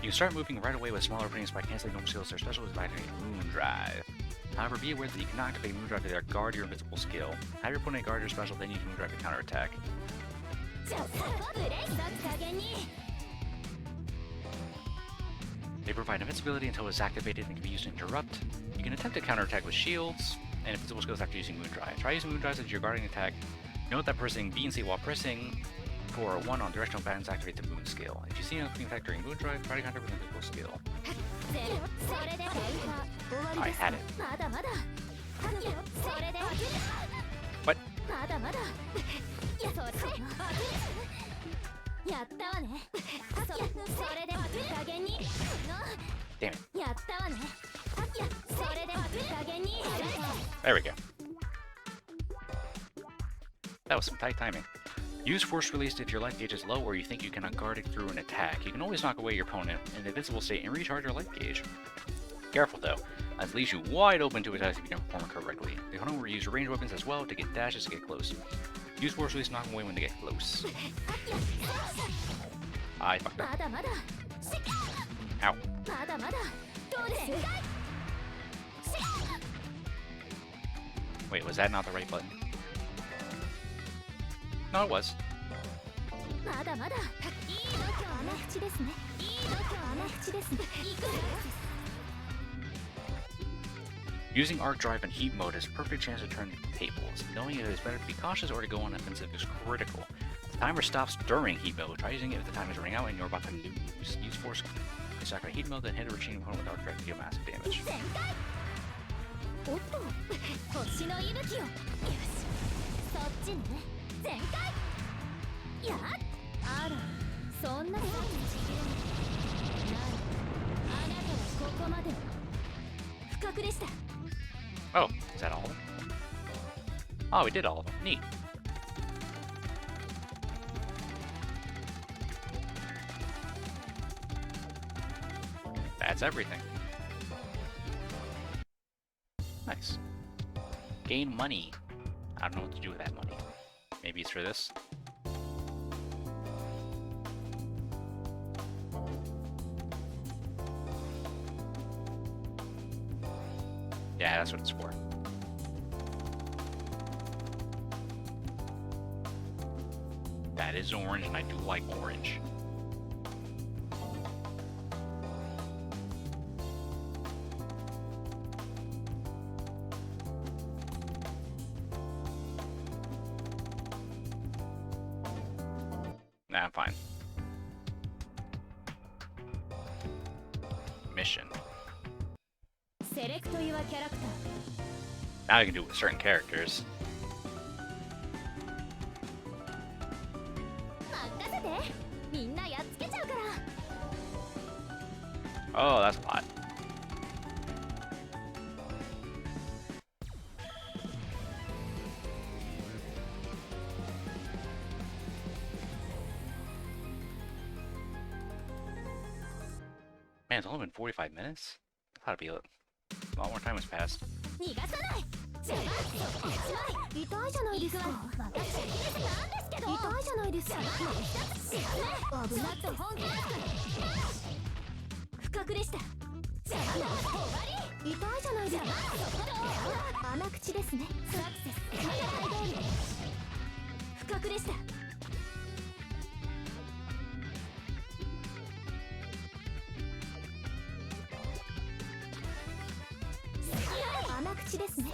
You can start moving right away with smaller openings by canceling normal skills. Their special is by activating Moon Drive. However, be aware that you cannot activate Moon Drive to their guard your invincible skill. Have your opponent guard your special, then use Moon Drive to counterattack. They provide invincibility until it is activated and can be used to interrupt. You can attempt to counterattack with shields and invincible skills after using Moon Drive. Try using Moon Drive as your guarding attack. Note that pressing B and C while pressing 4 or 1 on directional buttons activate the Moon skill. If you see an opening attack during Moon Drive, try to counter with an invincible skill. I had it. What? Damn it. There we go. That was some tight timing. Use Force Release if your life gauge is low or you think you cannot guard it through an attack. You can always knock away your opponent in the invincible state and recharge your life gauge. Careful though, as it leaves you wide open to attacks if you don't perform it correctly. The opponent will use range weapons as well to get dashes to get close. Use force release, knock away when they get close. I fucked up. まだまだ Ow. まだまだどうです Wait, was that not the right button? No, it was. まだまだいい度胸甘口ですねいい度胸甘口ですねいくら Using arc drive and heat mode is a perfect chance to turn the tables. Knowing it is better to be cautious or to go on offensive is critical. The timer stops during heat mode. Try using it if the time is running out and you're about to lose. Use force to sacrifice heat mode, then hit a retreating opponent with arc drive to deal massive damage. 全開おっと星の息吹をよしそっちね全開やっあらそんなさにちぎれないなあなたはここまで不覚でした Oh, is that all of them? Oh, we did all of them. Neat. That's everything. Nice. Gain money. I don't know what to do with that money. Maybe it's for this? Yeah, that's what it's for. That is orange, and I do like orange. Nah, I'm fine. Mission. Select your character. Now you can do it with certain characters. 任せてみんなやっつけちゃうから Oh, that's a lot. Man, it's only been 45 minutes? I thought it'd be a lot more time has passed. 逃がさないじゃあ痛いじゃないですか私なんですけど痛いじゃないですか危ないと本気不覚でしたじゃあ終わり痛いじゃないですか甘口ですねサクセス狙い通り不覚でした甘口ですね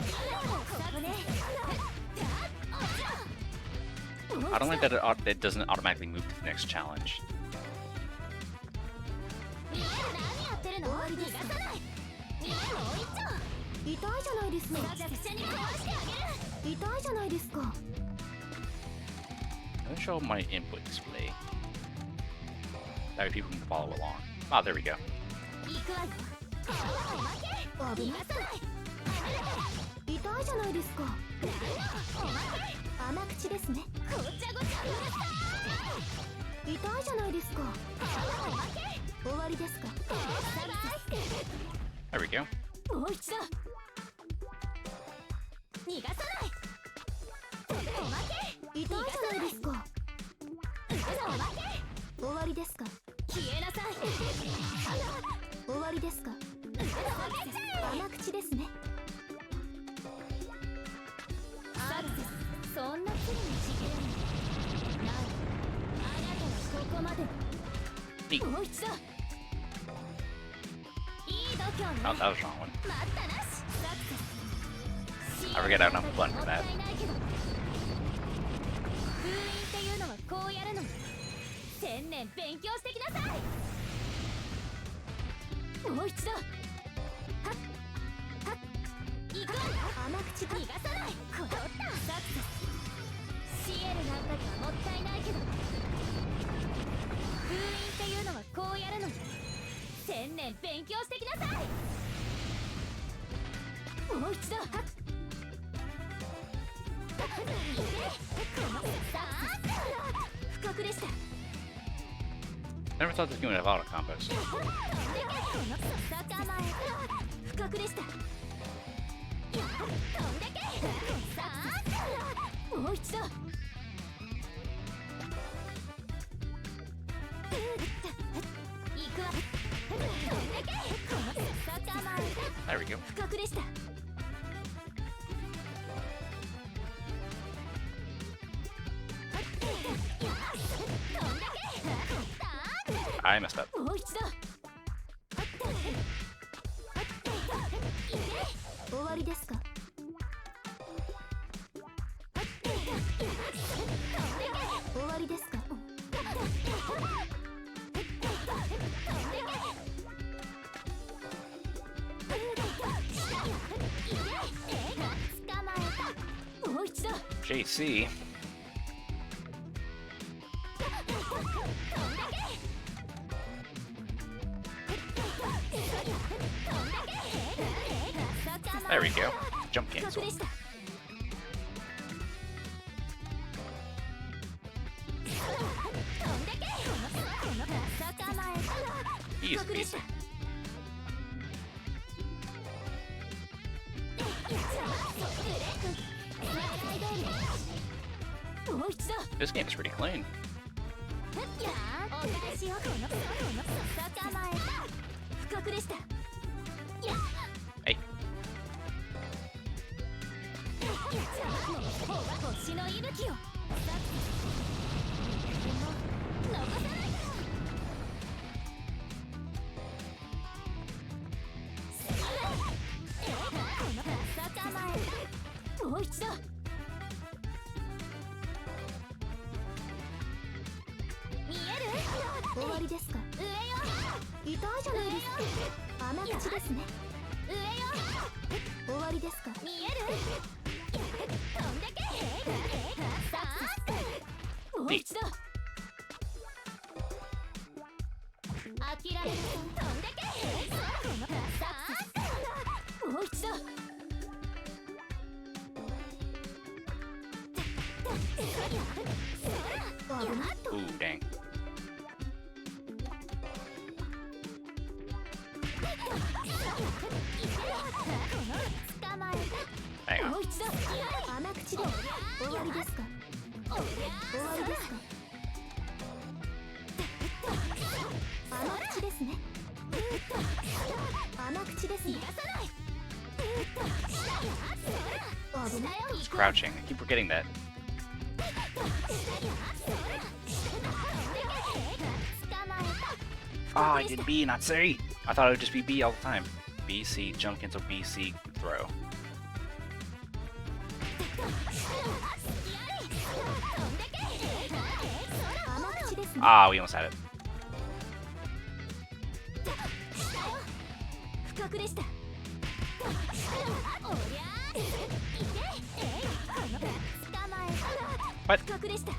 I don't like that it doesn't automatically move to the next challenge. 何やってるの逃がさないもう一丁痛いじゃないですか弱者に壊してあげる痛いじゃないですか Let me show my input display. That way people can follow along. Ah, there we go. 行くわよおまけ逃がさない痛いじゃないですかおまけ甘口ですねごちゃごちゃうるさい痛いじゃないですかおまけ終わりですか There we go. もう一度逃がさないおまけ痛いじゃないですかおまけ終わりですか消えなさい終わりですか甘口ですねサクセスそんなすぐにちぎれないなあなたはここまで Neat. もう一度いい度胸ね Oh, that was the wrong one. 待ったなしサクセス I forget I don't have a button for that. もったいないけど封印っていうのはこうやるの1000年勉強してきなさいもう一度はっはっ行くわよ甘口逃がさないこれ取ったサクセスシエルなんかにはもったいないけど封印っていうのはこうやるの1000年勉強してきなさいもう一度はっ不覚でした Never thought this game would have auto combos. 不覚でした飛んでけもう一度 go. 深くでした I messed up. もう一度終わりですか終わりですか捕まえたもう一度 JC. There we go. Jump cancel. Easy peasy. This game is pretty clean. Hey. 星の息吹を残さないからもう一度見える終わりですか上よ痛いじゃないですか甘口ですね上よ終わりですか見える飛んでけさあもう一度諦める飛んでけさあもう一度 Ooh, dang. Hang on. 甘口で終わりですか終わりですか甘口ですね甘口ですね It's crouching. I keep forgetting that. Ah, I did B, not C. I thought it would just be B all the time. B, C, jump cancel, B, C, throw. Ah, we almost had it. 深くでした What? 深くでした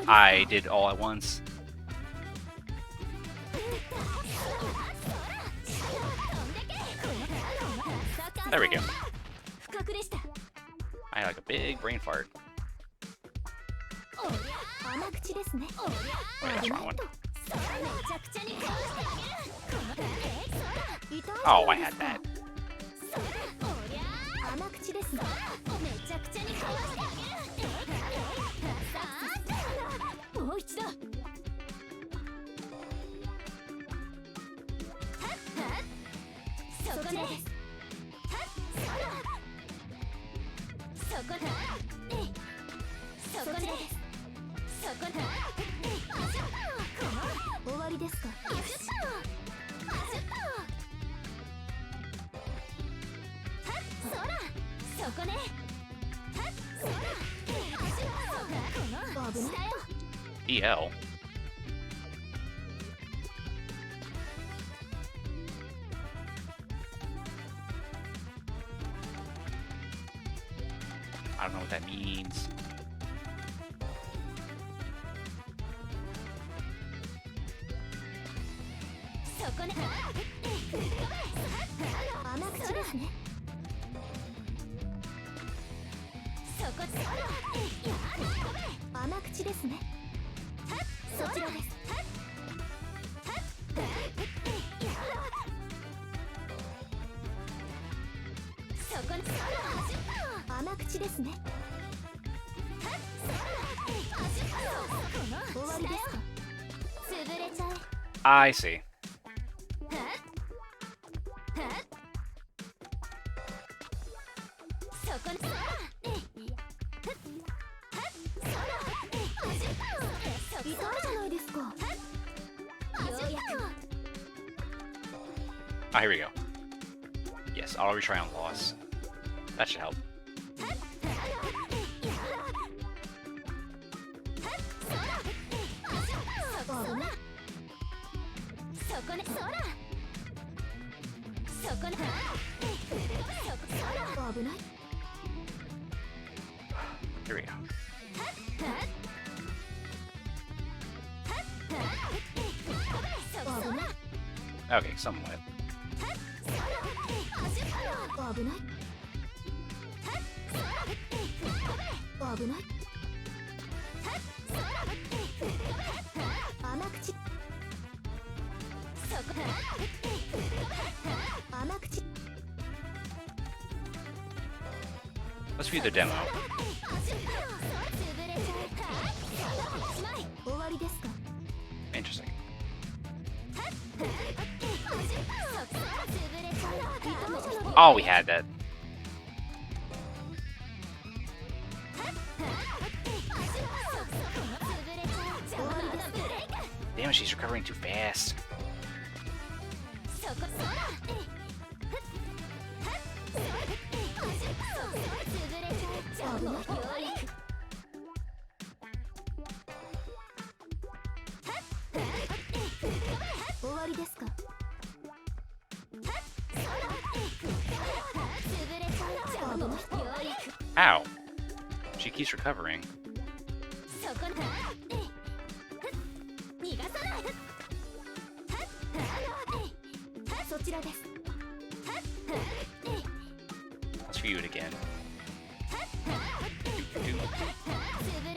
I did all at once. There we go. I had like a big brain fart. Wait, that's the wrong one. Oh, I had that. EL. I don't know what that means. 甘口ですね。終わりですか。潰れちゃえ。 I see. そこにそら痛いじゃないですか。ようやく Ah, here we go. Yes, auto retry on loss. That should help. そこねそらそこねそこ危ない。 Here we go. Okay, somewhat. 危ない危ない。甘口そこ甘口 Let's view the demo. 終わりですか。 Interesting. Oh, we had that. Damn, she's recovering too fast. そこそら潰れちゃう。もうようやく終わりですか。潰れちゃう。もうようやく Ow. She keeps recovering. そこ逃がさない。そちらです。 Let's view it again. 潰れ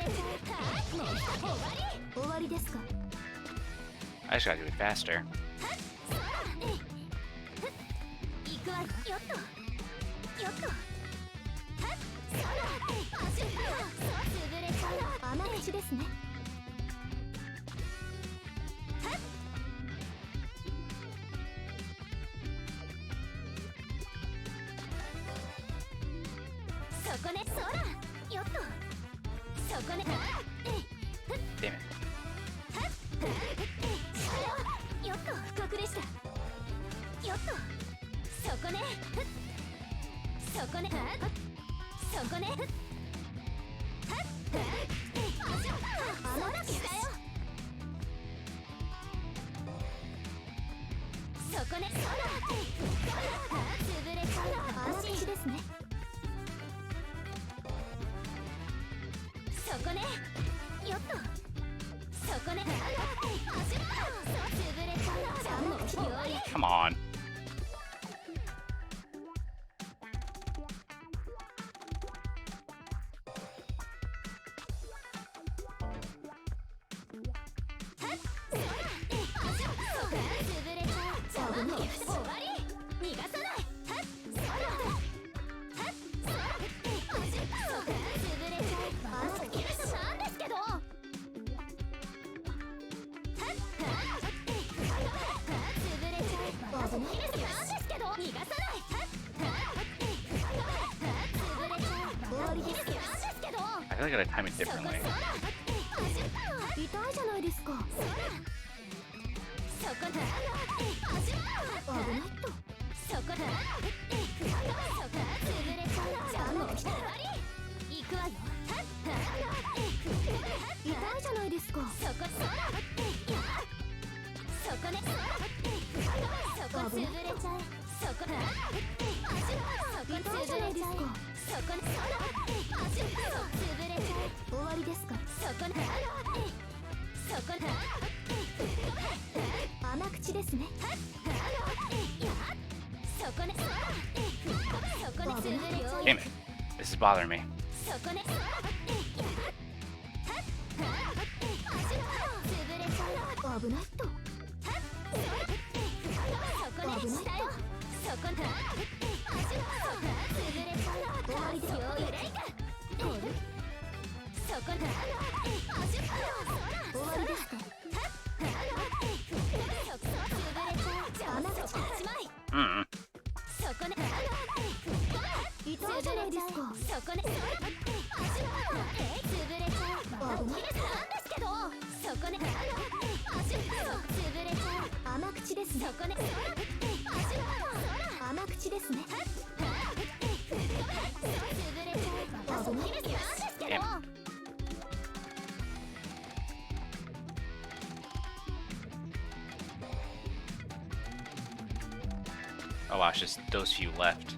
ちゃう。もう終わりですか。 I just gotta do it faster. 行くわよ。よっとよっと潰れちゃう。甘口ですね。そこねそらよっとそこね Damn it. よっと不覚でした。よっとそこねそこねそこね甘口だよ。そこねそら潰れちゃう。安心ですね。そこねよっとそこね潰れちゃう。もうようやく Come on. 潰れちゃう。終わり逃がさない。潰れちゃう。なんですけど。潰れちゃう。なんですけど。逃がさない。潰れちゃう。終わりです。なんですけど。 I feel like I gotta time it differently. 痛いじゃないですか。そこだ。危ないと。そこだ。そこ潰れちゃう。もう終わり。行くわよ。痛いじゃないですか。そこそら。そこね。そこ潰れちゃう。そこだ。そこ潰れちゃう。そこねそら。潰れちゃう。終わりですか。そこね。そこだ。甘口ですね。そこね。そこね潰れちゃう。 Damn it. This is bothering me. そこね。潰れちゃう。危ないと。そこね。したよ。そこね。潰れちゃう。終わりですよ。こだ。終わりですか。Mm. そこね。痛いじゃないですか。そこね。潰れちゃう。本気ですなんですけど。そこね。潰れちゃう。甘口ですね。そこね。甘口ですね。潰れちゃう。本気ですなんですけど。Oh wow, it's just those few left.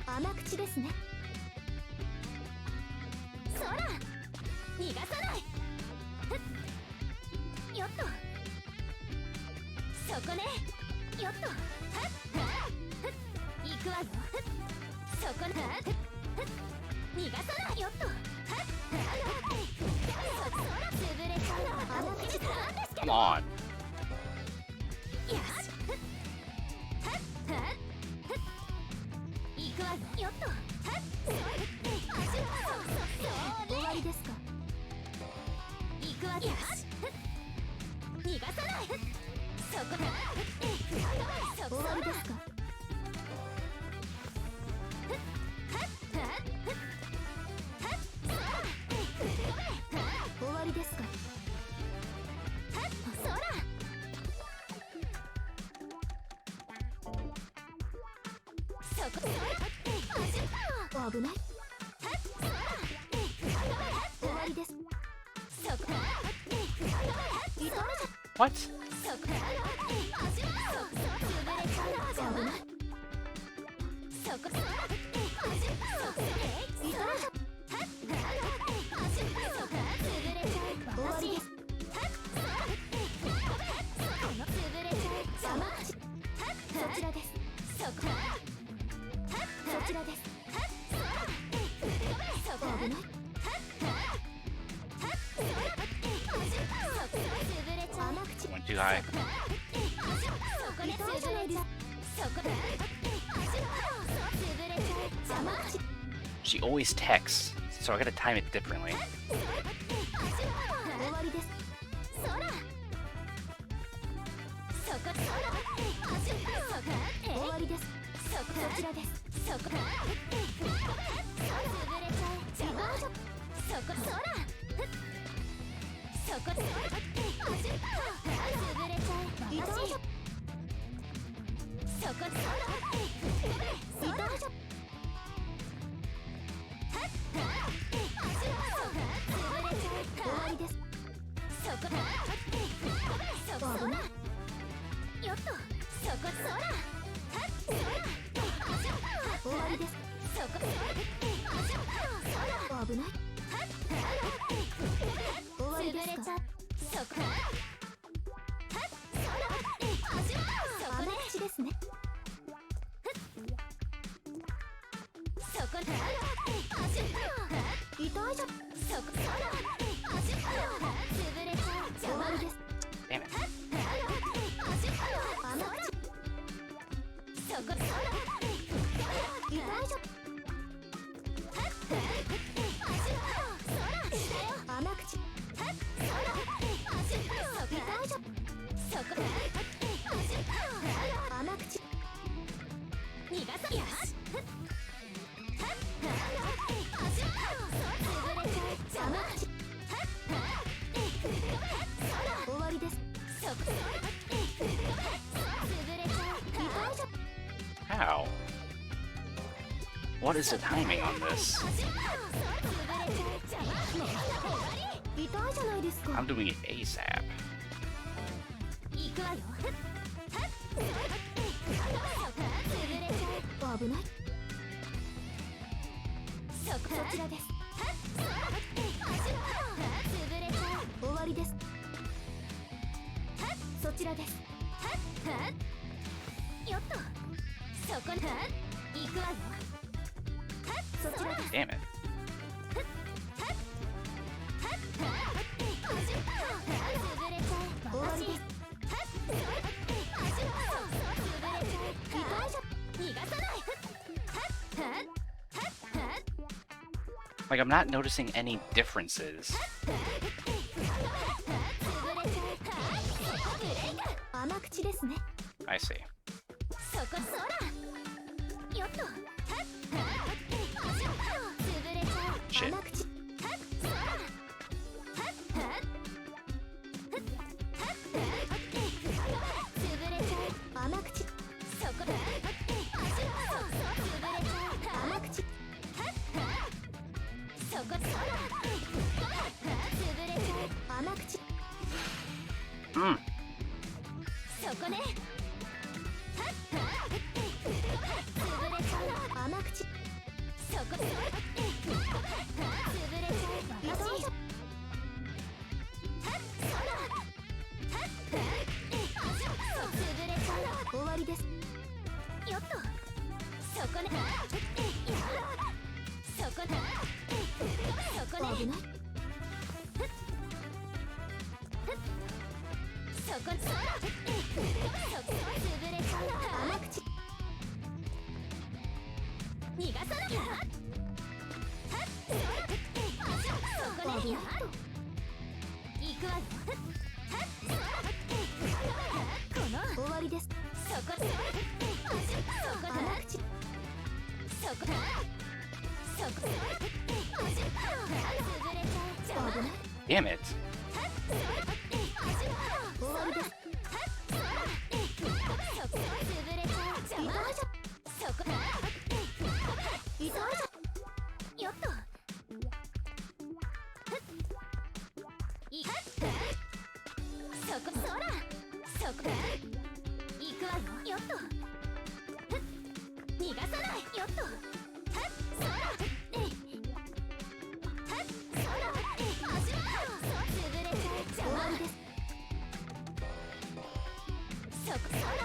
甘口ですね。そら逃がさない。よっとそこね。よっと行くわよ。そこね。逃がさない。よっと潰れちゃう。甘口なんですけ Come ど。 on. よし行くわよ。よっと終わりですか。行くわよ。逃がさない。そこだ。終わりですか。終わりですか。そらそこ危ない。終わりです。そこ痛い。 What? そこ潰れちゃう。危ない。そこ痛い。終わりです。そちらです。そちらです。そこ危ない。甘口。 Went too high. そこで潰れちゃう。そこで潰れちゃう。甘口。 She always texts, so I gotta time it differently. 終わりです。そらそこ終わりです。そちらです。そこ潰れちゃう。そこそらそこ潰れちゃう。痛い。そこそら痛い。終わりです。そこ危ない。よっとそこそら終わりです。そこ危ない。終わりですか。そこ甘口ですね。そこ痛いじゃん。そこ潰れちゃう。終わりです。 Damn it. 甘口。そこ痛いじゃん。甘口。痛いじゃん。そこ甘口。逃がさない。甘口。終わりです。そこ潰れちゃう。痛いじゃん。 How? What is the timing on this? 痛いじゃないですか。 I'm doing it ASAP. 行くわよ。危ない。そちらです。終わりです。そちらです。よっとそこに行くわよ。そちらです。 Damn it. 終わりです。Like, I'm not noticing any differences. 甘口ですね。 I see. そこそら。よっと。はっはっ。潰れちゃう。 Shit. 甘口。はっそら。はっはっ。ふっはっ潰れちゃう。甘口。そこだ。そう潰れちゃう。甘口。はっはっ。そこそら。潰れちゃう。甘口。 Mm. そこね。はっはっ。潰れちゃう。甘口。そこ。潰れちゃう。よし。はっそら。はっはっ。潰れちゃう。終わりです。よっと。そこね。そこだ。そこね。危ない。そこそら。そこ潰れちゃう。甘口。逃がさなきゃ。はっそこね。行くわよ。はっこの終わりです。そこそこだ。甘口。そこだ。そこ潰れちゃう。危ない。 Damn it. 終わりです。そこ潰れちゃう。邪魔じゃ。そこ急いじゃ。よっと。いはっそこそら。そこ行くわよ。よっと。逃がさない。よっと。はっそら。はっそら。潰れちゃう。邪魔です。 そこそら。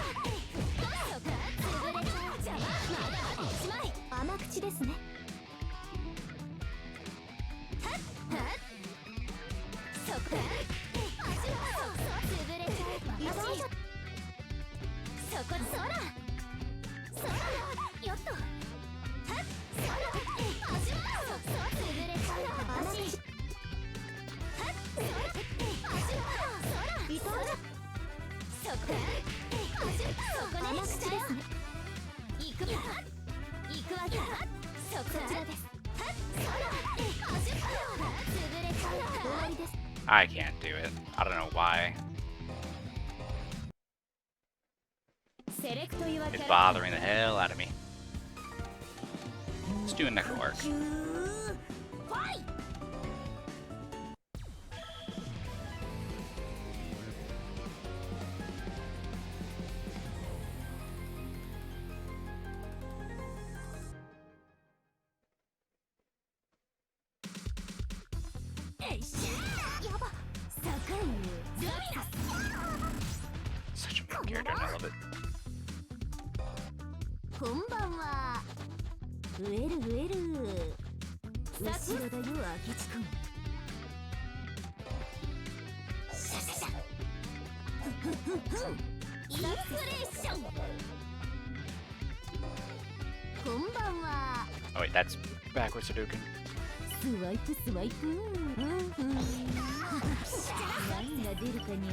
そこ潰れちゃう。邪魔。まだまだおしまい。甘口ですね。はっはっ。そこ。潰れちゃう。よし。そこそら。そら。よっと。はっそら。そこ潰れちゃう。甘口。はっそら。急いじゃ。そこ。そこね。甘口ですね。行くわ。行くわけ。そこちらです。はっそら。潰れちゃう。終わりです。 I can't do it. I don't know why. セレクトユアキ It's ャラ。 bothering the hell out of me. Let's do a necro arc. ファイ。 やば。坂井ルミナス。 Such a fun character, and I love it. こんばんは。増える増える。後ろだよ、明智くん。シャシャシャ。インスピレーション。こんばんは。 Oh wait, that's backwards Hadouken. スワイプスワイプ。何が出るかにゃ。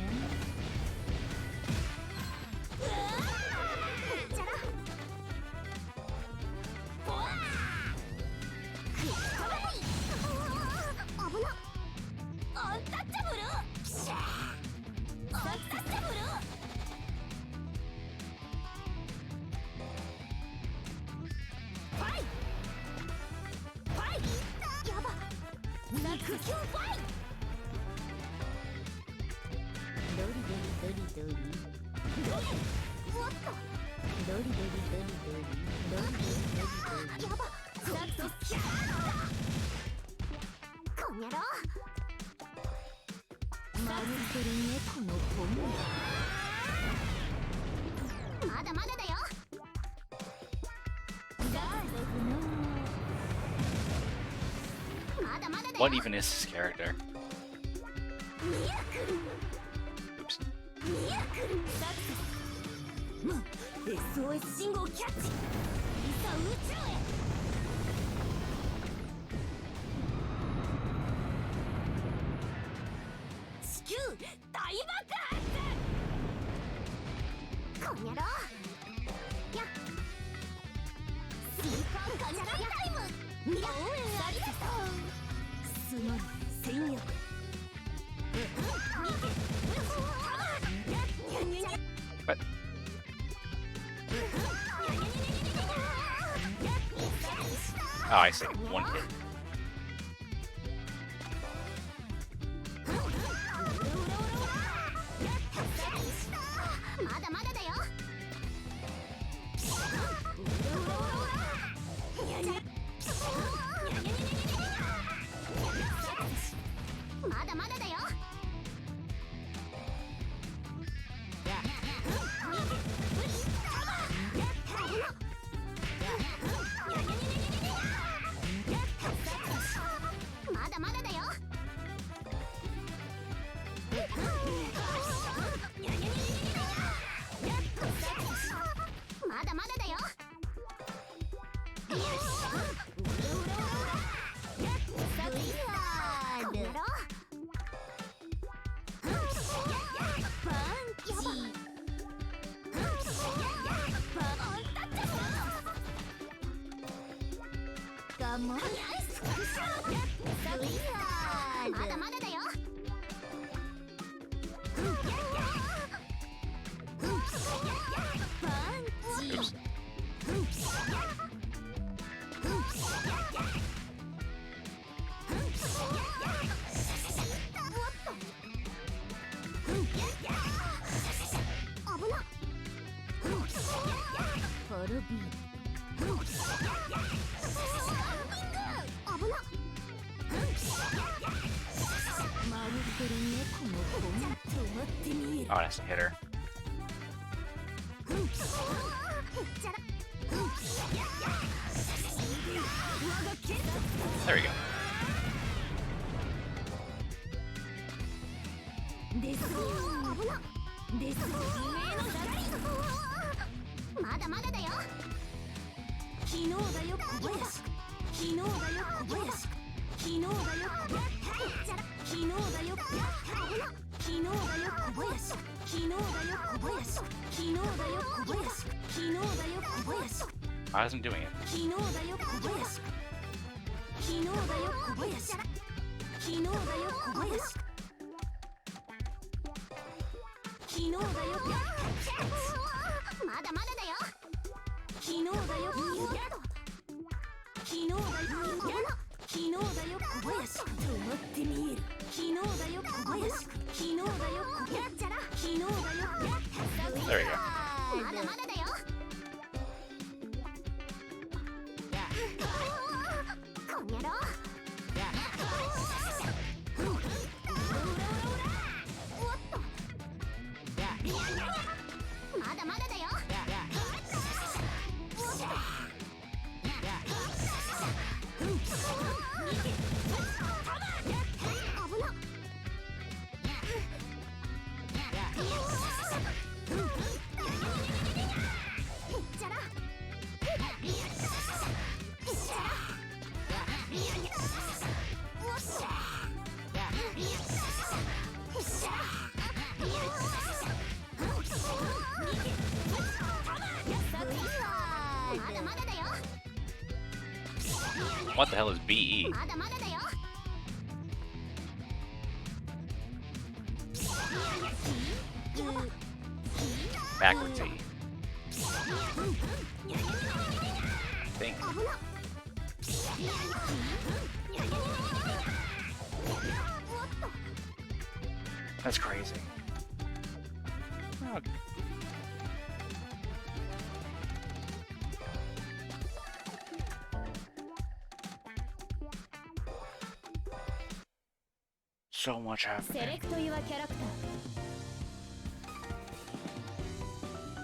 まだまだだよ。 What even is this character? Oops. SOS 信号キャッチ。いざ宇宙へ。What? Oh, I see. One hit. Oops. Oh, that's a hitter. There we go. Why isn't doing it? There we go. What the hell is BE? Backwards E. I think. That's crazy. Oh. So much happening.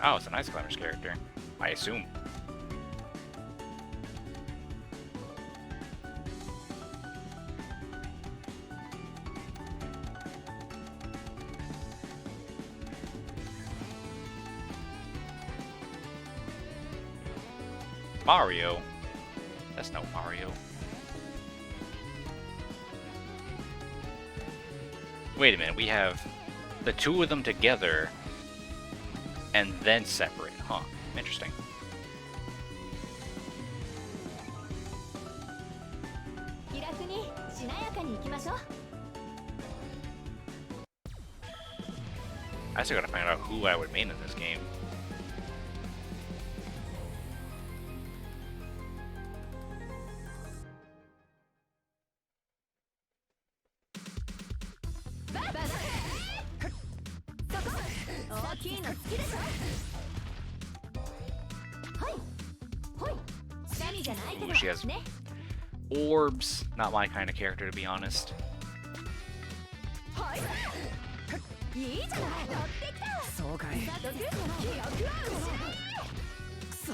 Oh, it's a nice climber's character. I assume. Mario? That's no Mario. Wait a minute, we have the two of them together, and then separate. Huh. Interesting. 気楽にしなやかに行きましょう。 I still gotta find out who I would main in this game. Ooh, she has orbs. Not my kind of character, to be honest. いいじゃない、乗ってきた。そうかい。記憶は失くそ。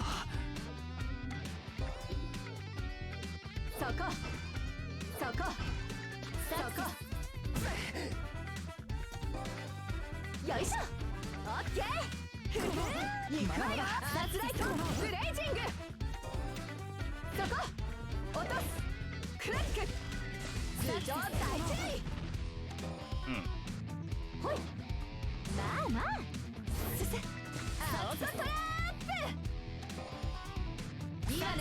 そこそこそこ。よいしょ。オッケー。行くわよ。殺ライトブレイジング。そこ落とす。クラック。頭上大事に。ほい。まあまあ。すす。青空トラップ。いいわね。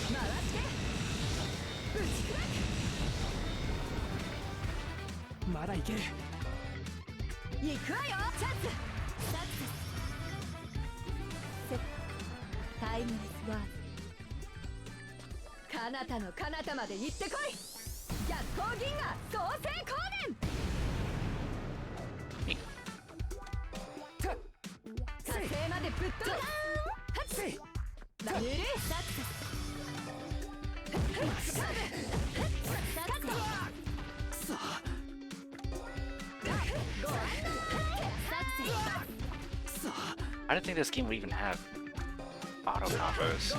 回して打ち砕く。まだいける。行くわよ。チャンス。タイムレスワーズ。彼方の彼方まで行ってこい。逆光銀河創世光年。火星までぶっ飛ぶ。はっせ。バルルサクセス。I didn't think this game would even have auto combos.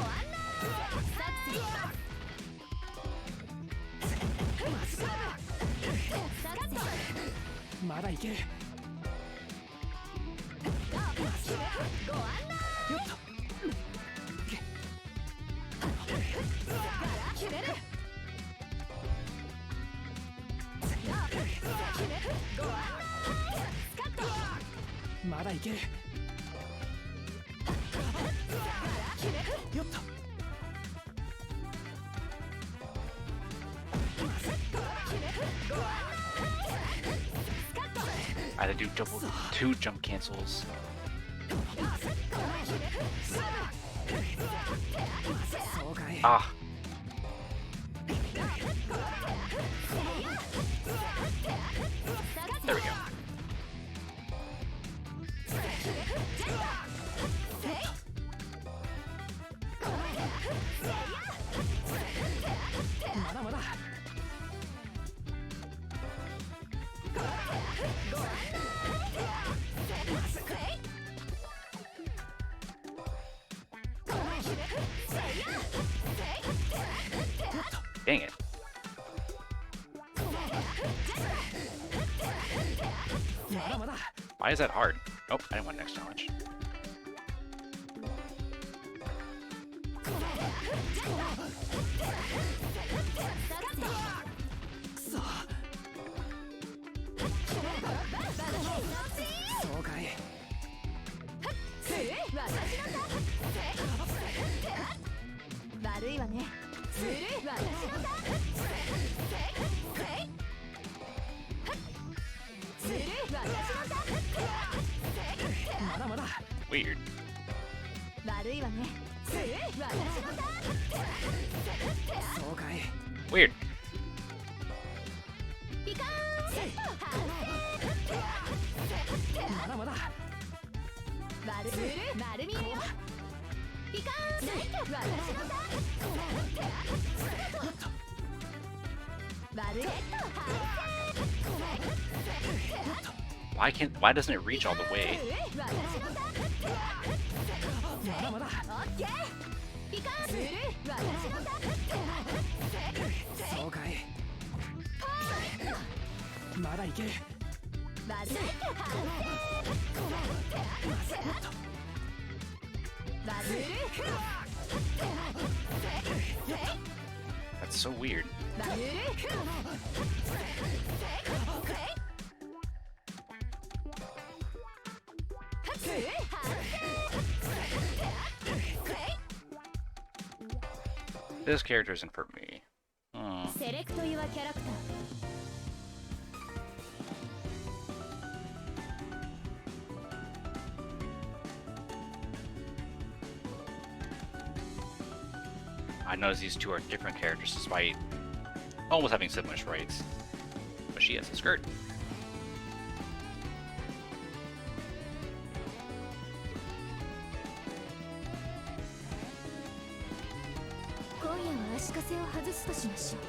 まだいける。よっと。まだいける。よっと。I had to do two jump cancels. Ah. There we go. Dang it. Why is that hard? Oh, I didn't want next challenge. Weird. Weird. Why doesn't it reach all the way? That's so weird. This character isn't for me. Hmm. セレクト your character. I notice these two are different characters despite almost having similar sprites. But she has a skirt. 今夜は足かせを外すとしましょう。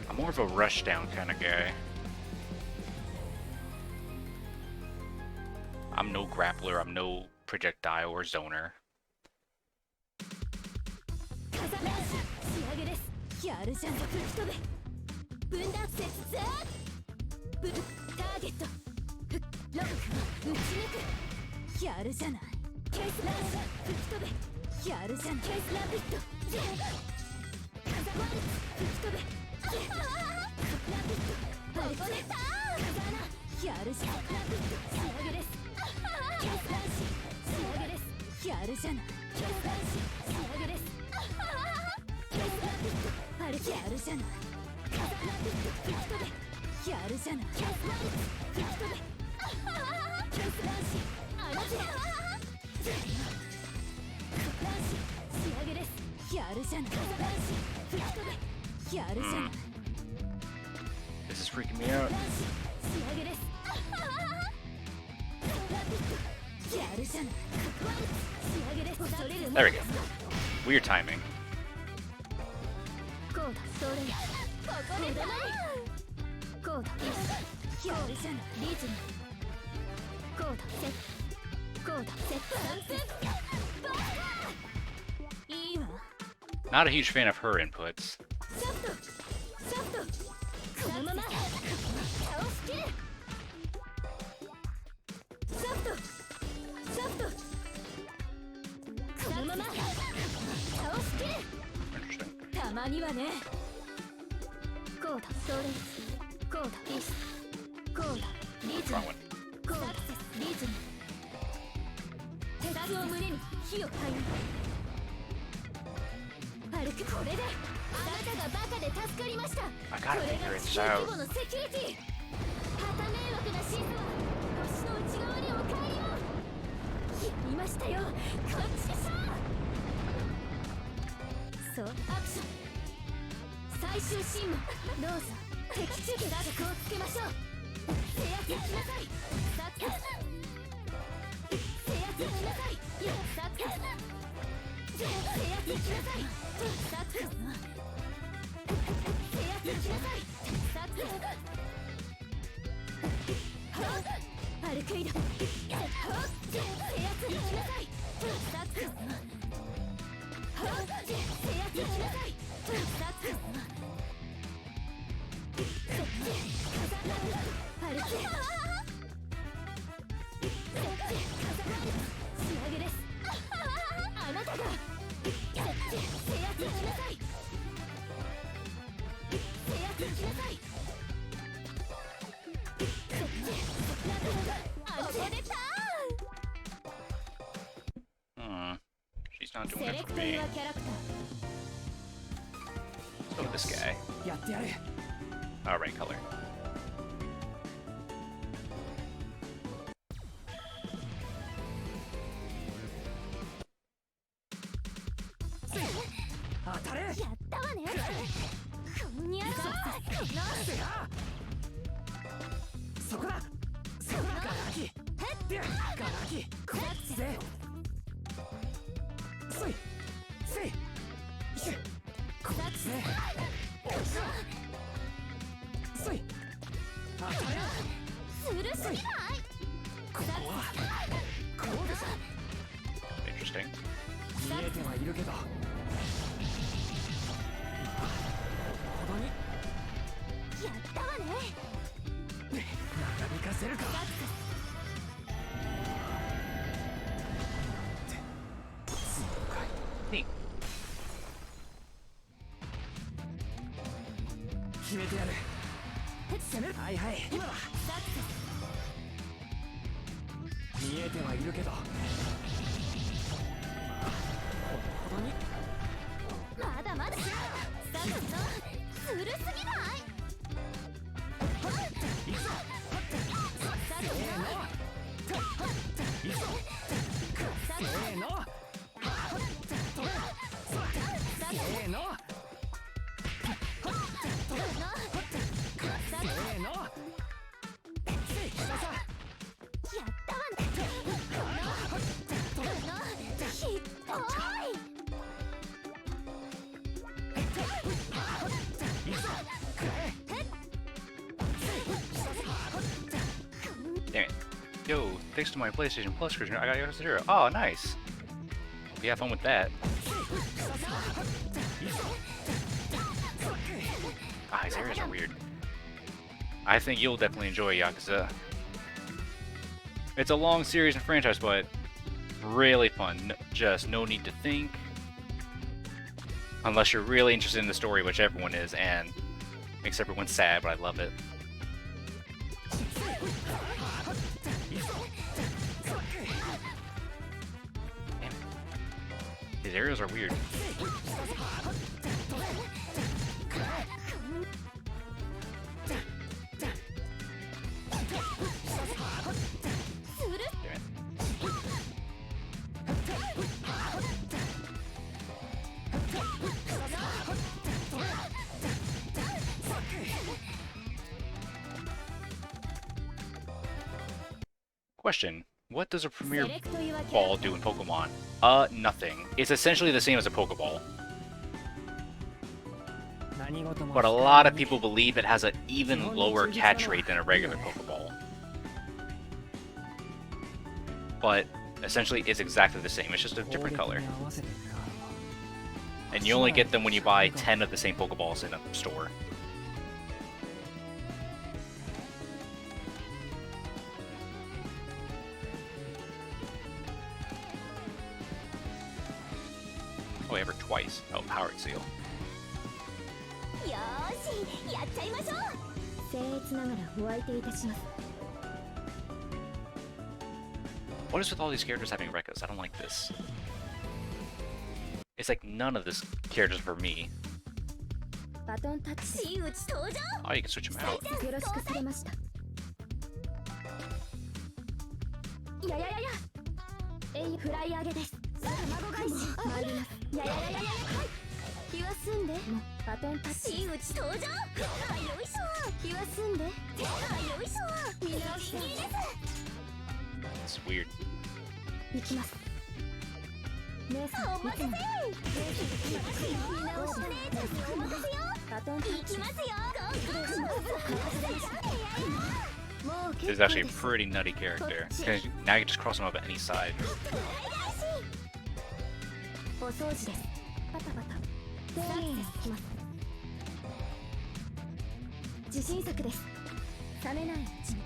I'm more of a rushdown kind of guy. I'm no grappler, I'm no projectile or zoner. 風間仕上げです。やるじゃん。吹き飛べ。分断節ザー。ターゲット。ロック。打ち抜く。やるじゃない。ケースラッシュ。吹き飛べ。やるじゃん。ケースラピッド。風間吹き飛べ。ラピッド。バリコネ。風穴。やるじゃん。ラピッド。仕上げです。ケースラッシュ。仕上げです。やるじゃない。ケースラッシュ。仕上げです。ケースラピッド。あれやるじゃない。風ラピッド。吹き飛べ。やるじゃない。ケースラピッド。吹き飛べ。ケースラッシュ。あなた。ラッシュ。仕上げです。やるじゃない。風ラッシュ。吹き飛べ。やるじゃない。 This is freaking me out. ラッシュ。仕上げです。ラピッド。やるじゃない。仕上げです。恐れる。 There we go. Weird timing. こうだ。それ。ここでだ。こうだ。やるじゃない。リズム。こうだ。セット。こうだ。セット。いいわ。 Not a huge fan of her inputs. シャフト。シャフト。このまま。倒しきれ。シャフト。シャフト。このまま。倒しきれ。 Interesting. たまにはね。こうだ。それ。こうだ。ピース。こうだ。リズム。 Wrong one. こうだ。リズム。鉄を胸に火を放る。歩く。これであなたがバカで助かりました。 I こ gotta れ figure が it 地球 out. 規模のセキュリティ。旗迷惑なシーズは星の内側にお帰りを。やりましたよ。こっちでしょ。そう、アクション。最終審問。どうぞ敵中継打力をつけましょう。制圧しなさい。サッカー。制圧しなさい。サッカー。制圧しなさい。サッカー。制圧しなさい。サッカー。アルクイド。制圧しなさい。サッカー。制圧しなさい。サッカー。アルクイド。仕上げです。あなたが制圧しなさい。制圧しなさい。あの子出た。 She's not セ doing レ it ク for ト me. ユアキャラクター。 So this guy. やってやる。 Alright, color. 当たれ。やったわね。こんにゃろ。そこだ。そこだ。ガラキ。ガラキ。せ。そい。せい。シュ。こっちせ。そい。当たれ。ずるすぎない。ここは。こうでしょ。 Interesting. 見えてはいるけど。ほどに。やったわね。長引かせるか。 Neat. 決めてやる。攻める。はいはい、今だ。見えてはいるけど、まあほどほどに。まだまだ。さっとするすぎない？いくぞ。せーの。いくぞ。せーの。せーの。せーの。やったわね。ひっどい。Damn it. Yo, thanks to my PlayStation Plus version, I got Yakuza 0. Oh, nice. We have fun with that. Ah, these areas are weird. I think you'll definitely enjoy Yakuza. It's a long series and franchise, but really fun. Just no need to think. Unless you're really interested in the story, which everyone is, and makes everyone sad, but I love it. Damn. These areas are weird. Question. What does a premier ball do in Pokemon? Nothing. It's essentially the same as a Pokeball. But a lot of people believe it has an even lower catch rate than a regular Pokeball. But essentially it's exactly the same, it's just a different color. And you only get them when you buy 10 of the same Pokeballs in a store. Oh, ever twice. Oh, Powered Seal. よーし、やっちゃいましょう。僭越ながらお相手いたします。 What is with all these characters having Rekkas? I don't like this. It's like none of this characters for me. バトンタッチ。真打ち登場。 Oh, you can switch them out. よろしくされました。やややや。フライ上げです。卵返し。参ります。ややややや。気は済んで。バトンタッチ。真打ち登場。よいしょ。気は済んで。よいしょ。みんなおひきです。 It's weird. 行きます。姉さん、お待たせ。みんなおし姉ちゃんにお任せよ。バトンタッチ。行きますよ。This is actually a pretty nutty character. Now you can just cross him up at any side. お掃除です。パタパタ。丁寧に行きます。自信作です。冷めないうちに。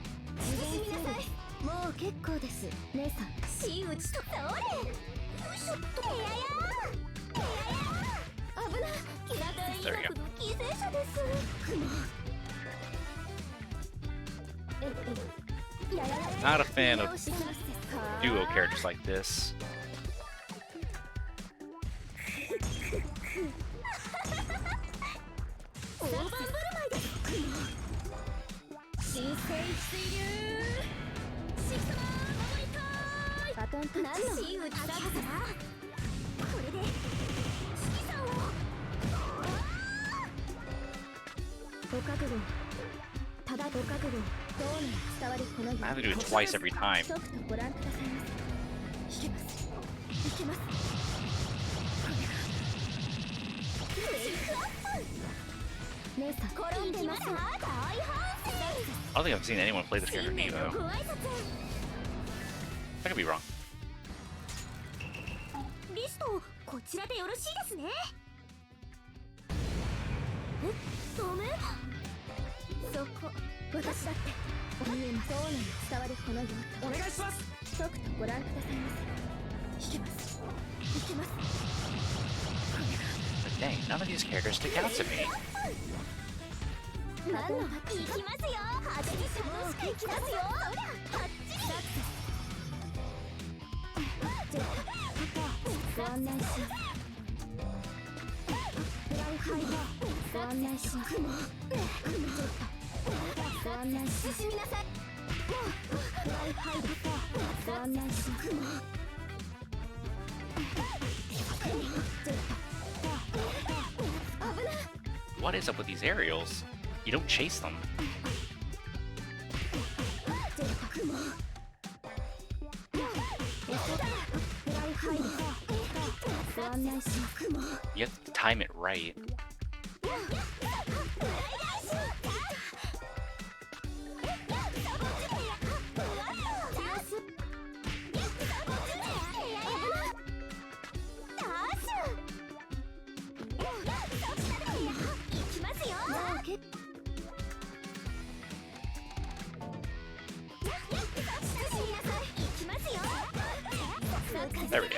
次ぎなさい。もう結構です。姉さん。真打ちと倒れ。よいしょっと。やや。危ない。キラ大医学の犠牲者です。Not a fan of duo characters like this. 大盤振る舞いです。新生水流。システマ守りたい。バトンタッチ。真打ちだから。これで指揮さんを。ご覚悟。ただご覚悟。どうに伝わりこの I have to do it twice every time. とくとご覧くださいます。いけます。いけます。これが。ウェイクアップ。姉さん、転んでます。大反省。 I don't think I've seen anyone play this character me though. I could be wrong. リスト、こちらでよろしいですね。ダメ？そこ、私だって。見えます。そうなの伝わるこのよう。お願いします。とくとご覧くださいませ。いけます。いけます。 But dang, none of these characters stick out to me. 何の行きますよ。派手に楽しく行きますよ。そらあっちご案内しフライハイご案内しご案内し進みなさい。フライハイご案内しWhat is up with these aerials? You don't chase them. You have to time it right. There we go.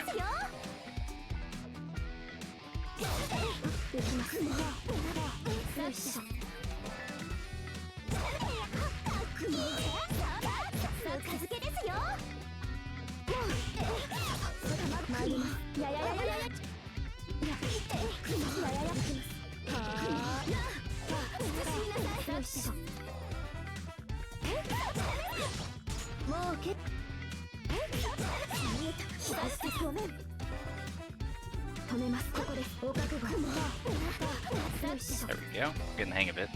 There we go. Getting the hang of it.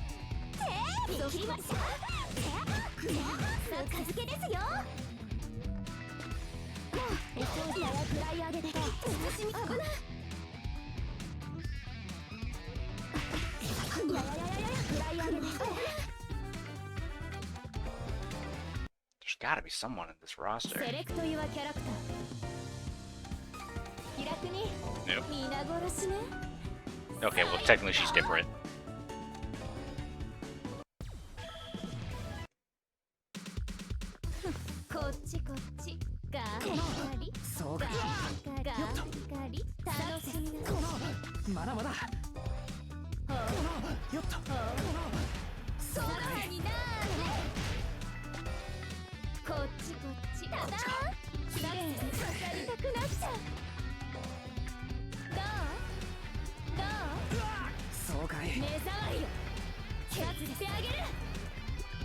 There's gotta be someone in this roster. Nope. Okay, well, technically she's different.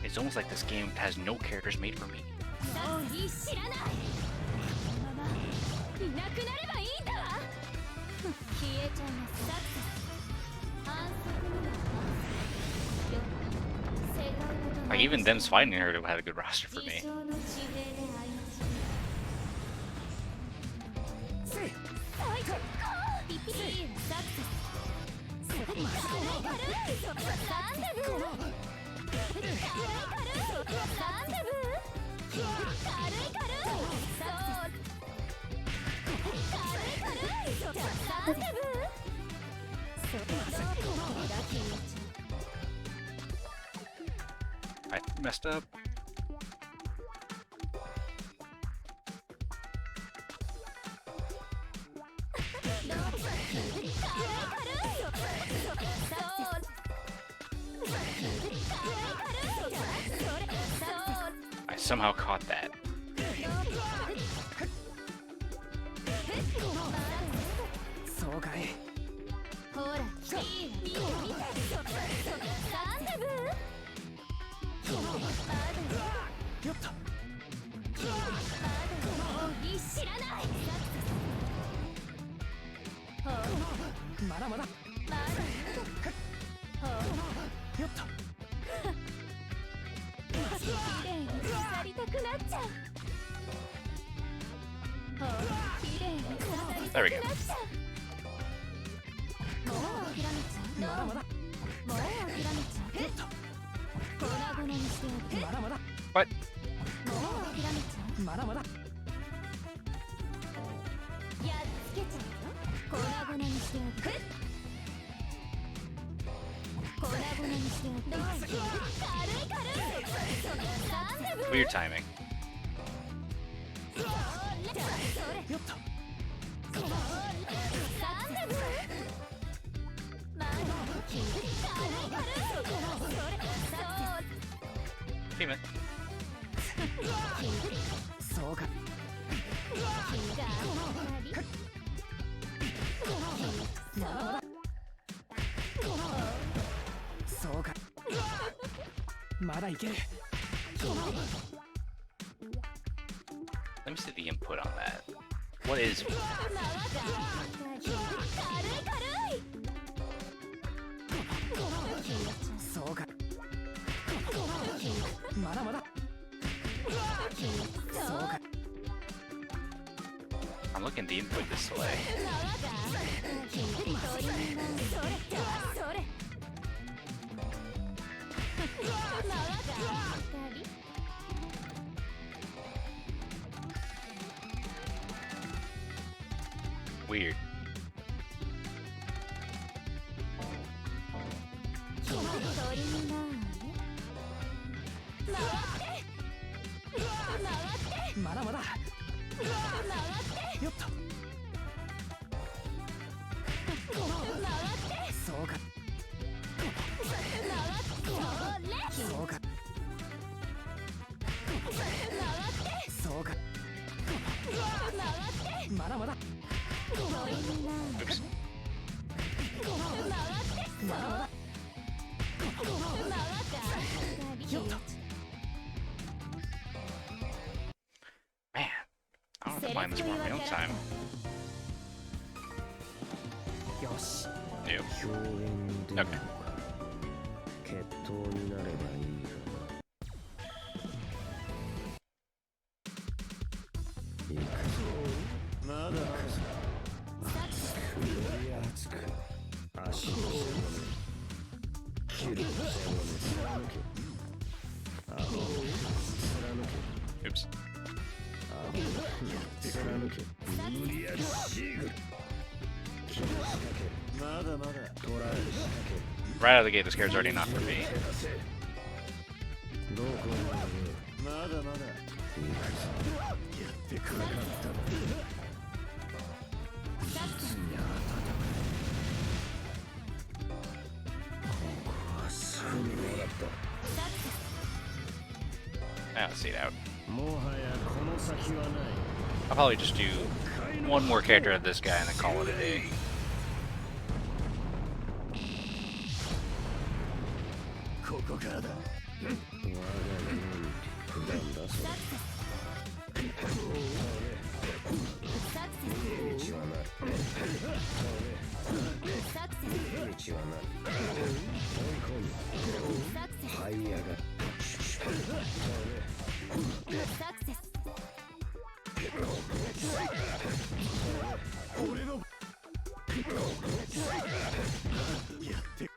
It's almost like this game has no characters made for me. Like, even them's fighting her to have a good roster for me. I messed up. I somehow caught that. There we go. What? Weird timing. Payment. そうかそうかまだいける Let me see the input on that. What is そうかまだまだそうか I'm looking at the input display. Weird. Oops. Man, I don't have to find this more on my own time. よし Ew. 表現できる Okay. か決闘になればいいがな行くぞまだまだ首や熱く足を背負え切る背負え貫け顎を貫け Oops. 顎を貫け無理やりシーグル切り仕掛けまだまだ捕らえ仕掛け Right out of the gate, this character's already not for me. どこまでまだまだ行くぞやってくれかかったな実に温かいここはすぐにもらった I don't see it out. もはやこの先はない I'll probably just do one more character of this guy and then call it a day. ここからだ我がように普段だそれ道はない道はない追い込む這い上がる俺のやってや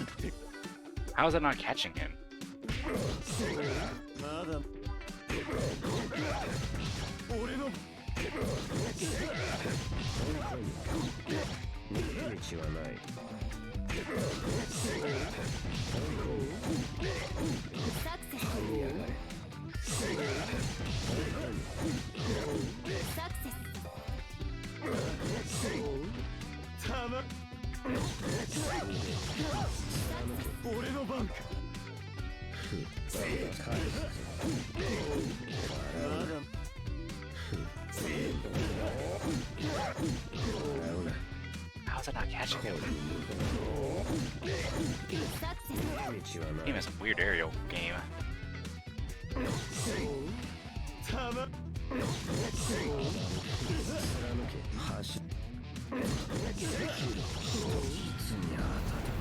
って How is that not catching him? まだ俺の逃げ道はない這い上がれたま俺の番かまだ How is that not catching him? 道はない Game is a weird aerial game. たま走実に温かい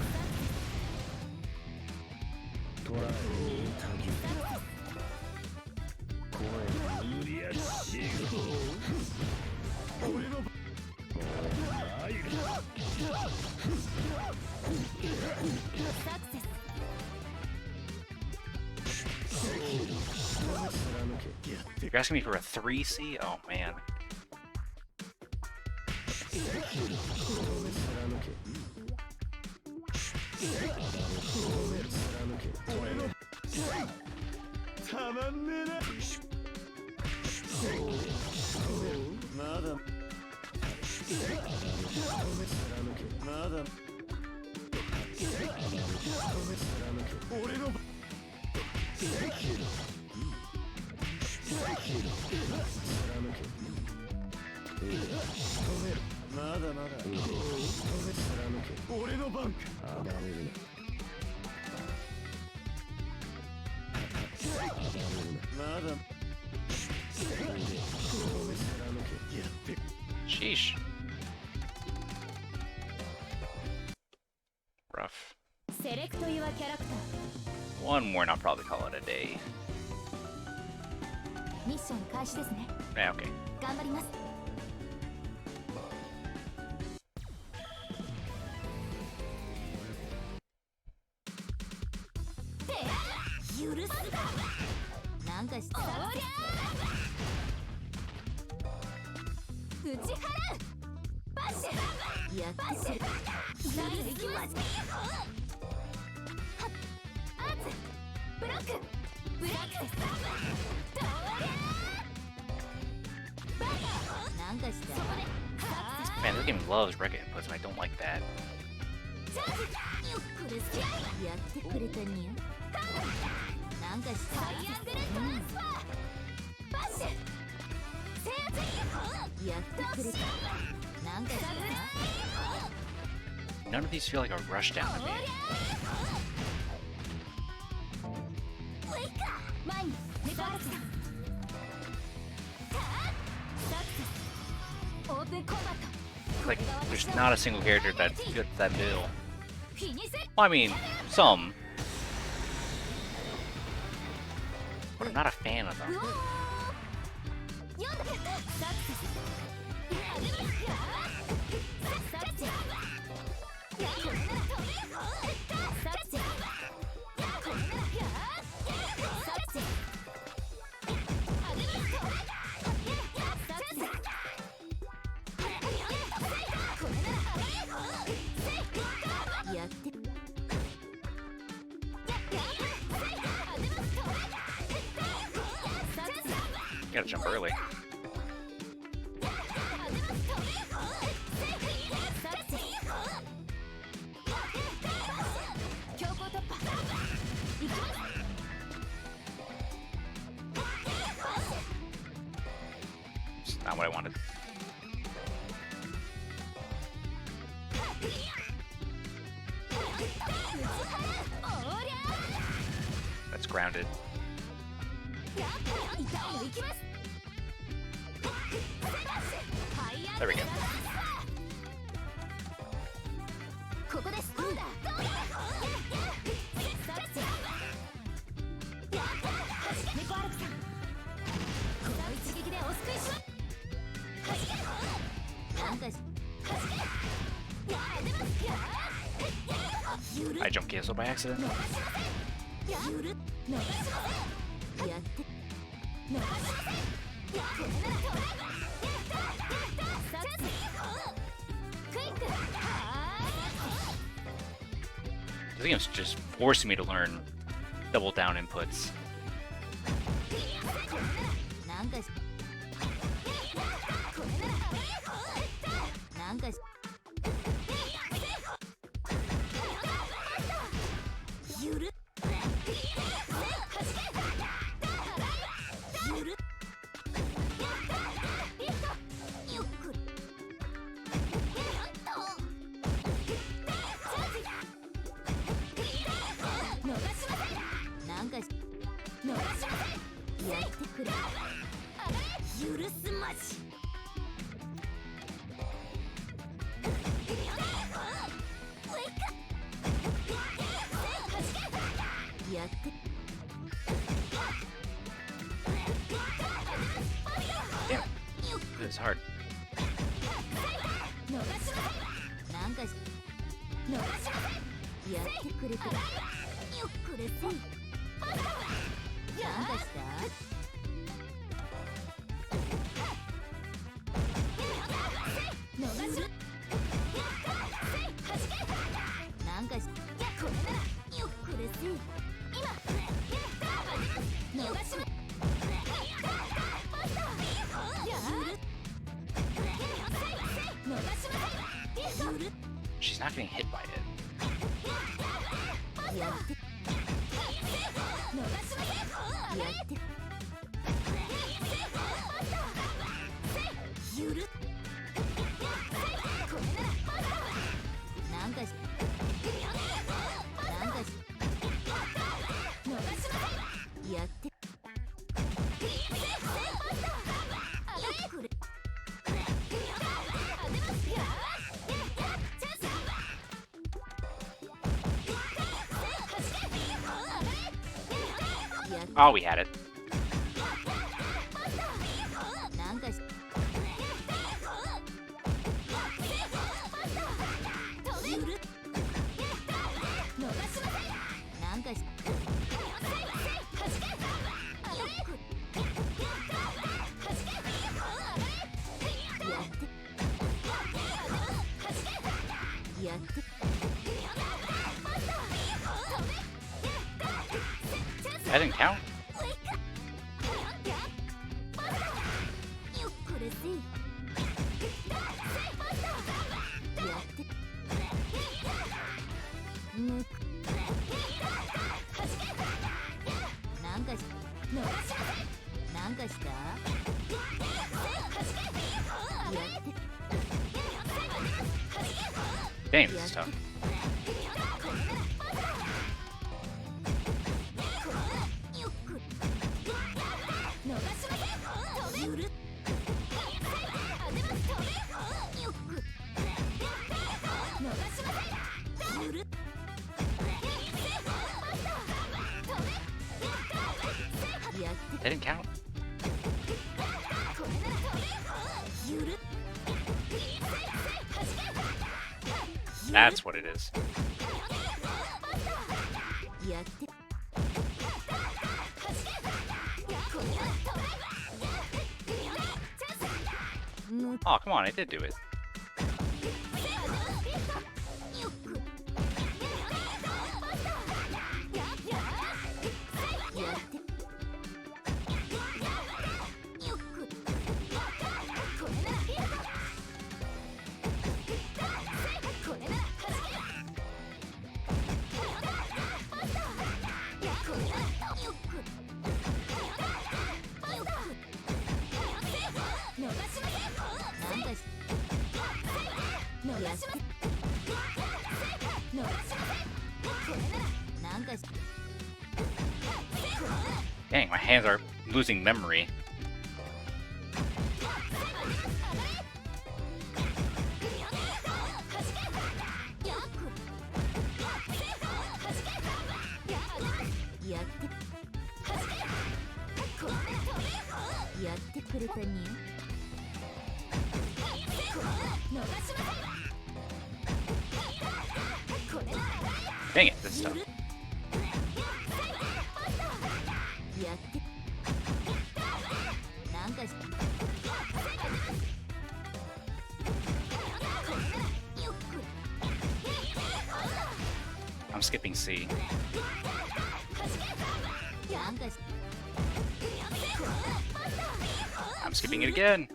トライにたぎる声無理やりシーグル俺の番入る You're asking me for a 3C? Oh man.たまんねえなまだまだ俺の番まだまだ俺の番か暴れるなまだやって Sheesh. Rough. セレクト・ユア・キャラクタ One more and I'll probably call it a day. ーミッション開始ですね。 Yeah, okay. 頑張ります。許すか。なんかしたら打ち払う。バッシュやってくる。ナイス行きます。アーツブロックブロックなんかした。 Man, this game loves record inputs and I don't like that. やってくれたにゃ。なんかした。トライアングルトランスファー。バッシュ。制圧。やってくれた。なんかした。 None of these feel like a rush down to me. 前にネタークさん。オープンコンバット。 Like, there's not a single character that fits that bill. フィニッシュ。 Well, I mean, some. But I'm not a fan of them. やって You gotta jump early. It's not what I wanted. That's grounded. There we go. I jumped cancel by accident. This game's just forcing me to learn double down inputs. Damn, this is hard. She's not getting hit by it. やって逃しませんやってゆるこれならなんかしなんかし逃しませんやってあれこれ当てますよチャンスOh, we had it. なんかしゆる逃しませんなんかしやって That didn't count? よっこれせいやってむくなんかし逃しませんなんかしたやって Damn, this is tough. よっこ逃しませんゆる当てますよっこ逃しませんゆる That didn't count? ゆる That's what it is. やって Oh, come on, I did do it. よっこやってよっここれならこれならよっこ逃しませんなんかし逃しません逃しませんこれならなんかし Dang, my hands are losing memory. やってやってくれたに逃しませんこれなら Dang it, this is tough. やってなんかし I'm skipping C. なんかし I'm skipping it again.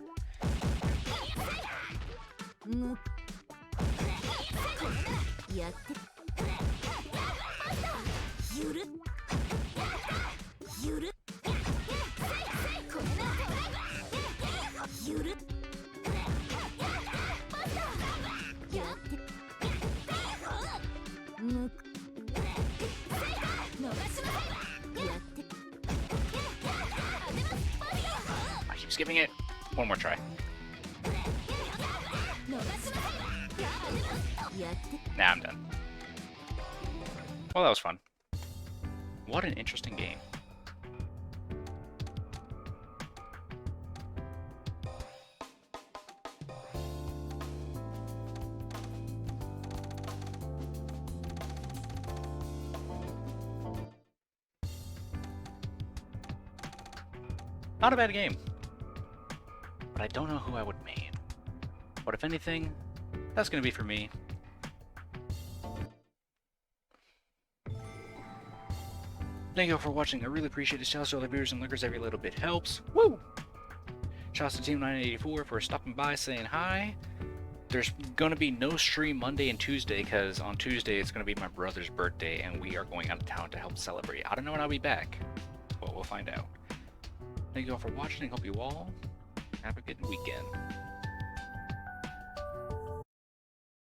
むやってゆるゆるこれならゆるやってむ逃しませんやって I keep skipping it. One more try. 逃しませんやって Nah, I'm done. Well, that was fun. What an interesting game. Not a bad game. But I don't know who I would main. But if anything, that's gonna be for me. Thank you all for watching. I really appreciate it. Shouts to all the viewers and lurkers. Every little bit helps. Woo! Shouts to Team 984 for stopping by, saying hi. There's going to be no stream Monday and Tuesday because on Tuesday it's going to be my brother's birthday and we are going out of town to help celebrate. I don't know when I'll be back, but we'll find out. Thank you all for watching and hope you all have a good weekend.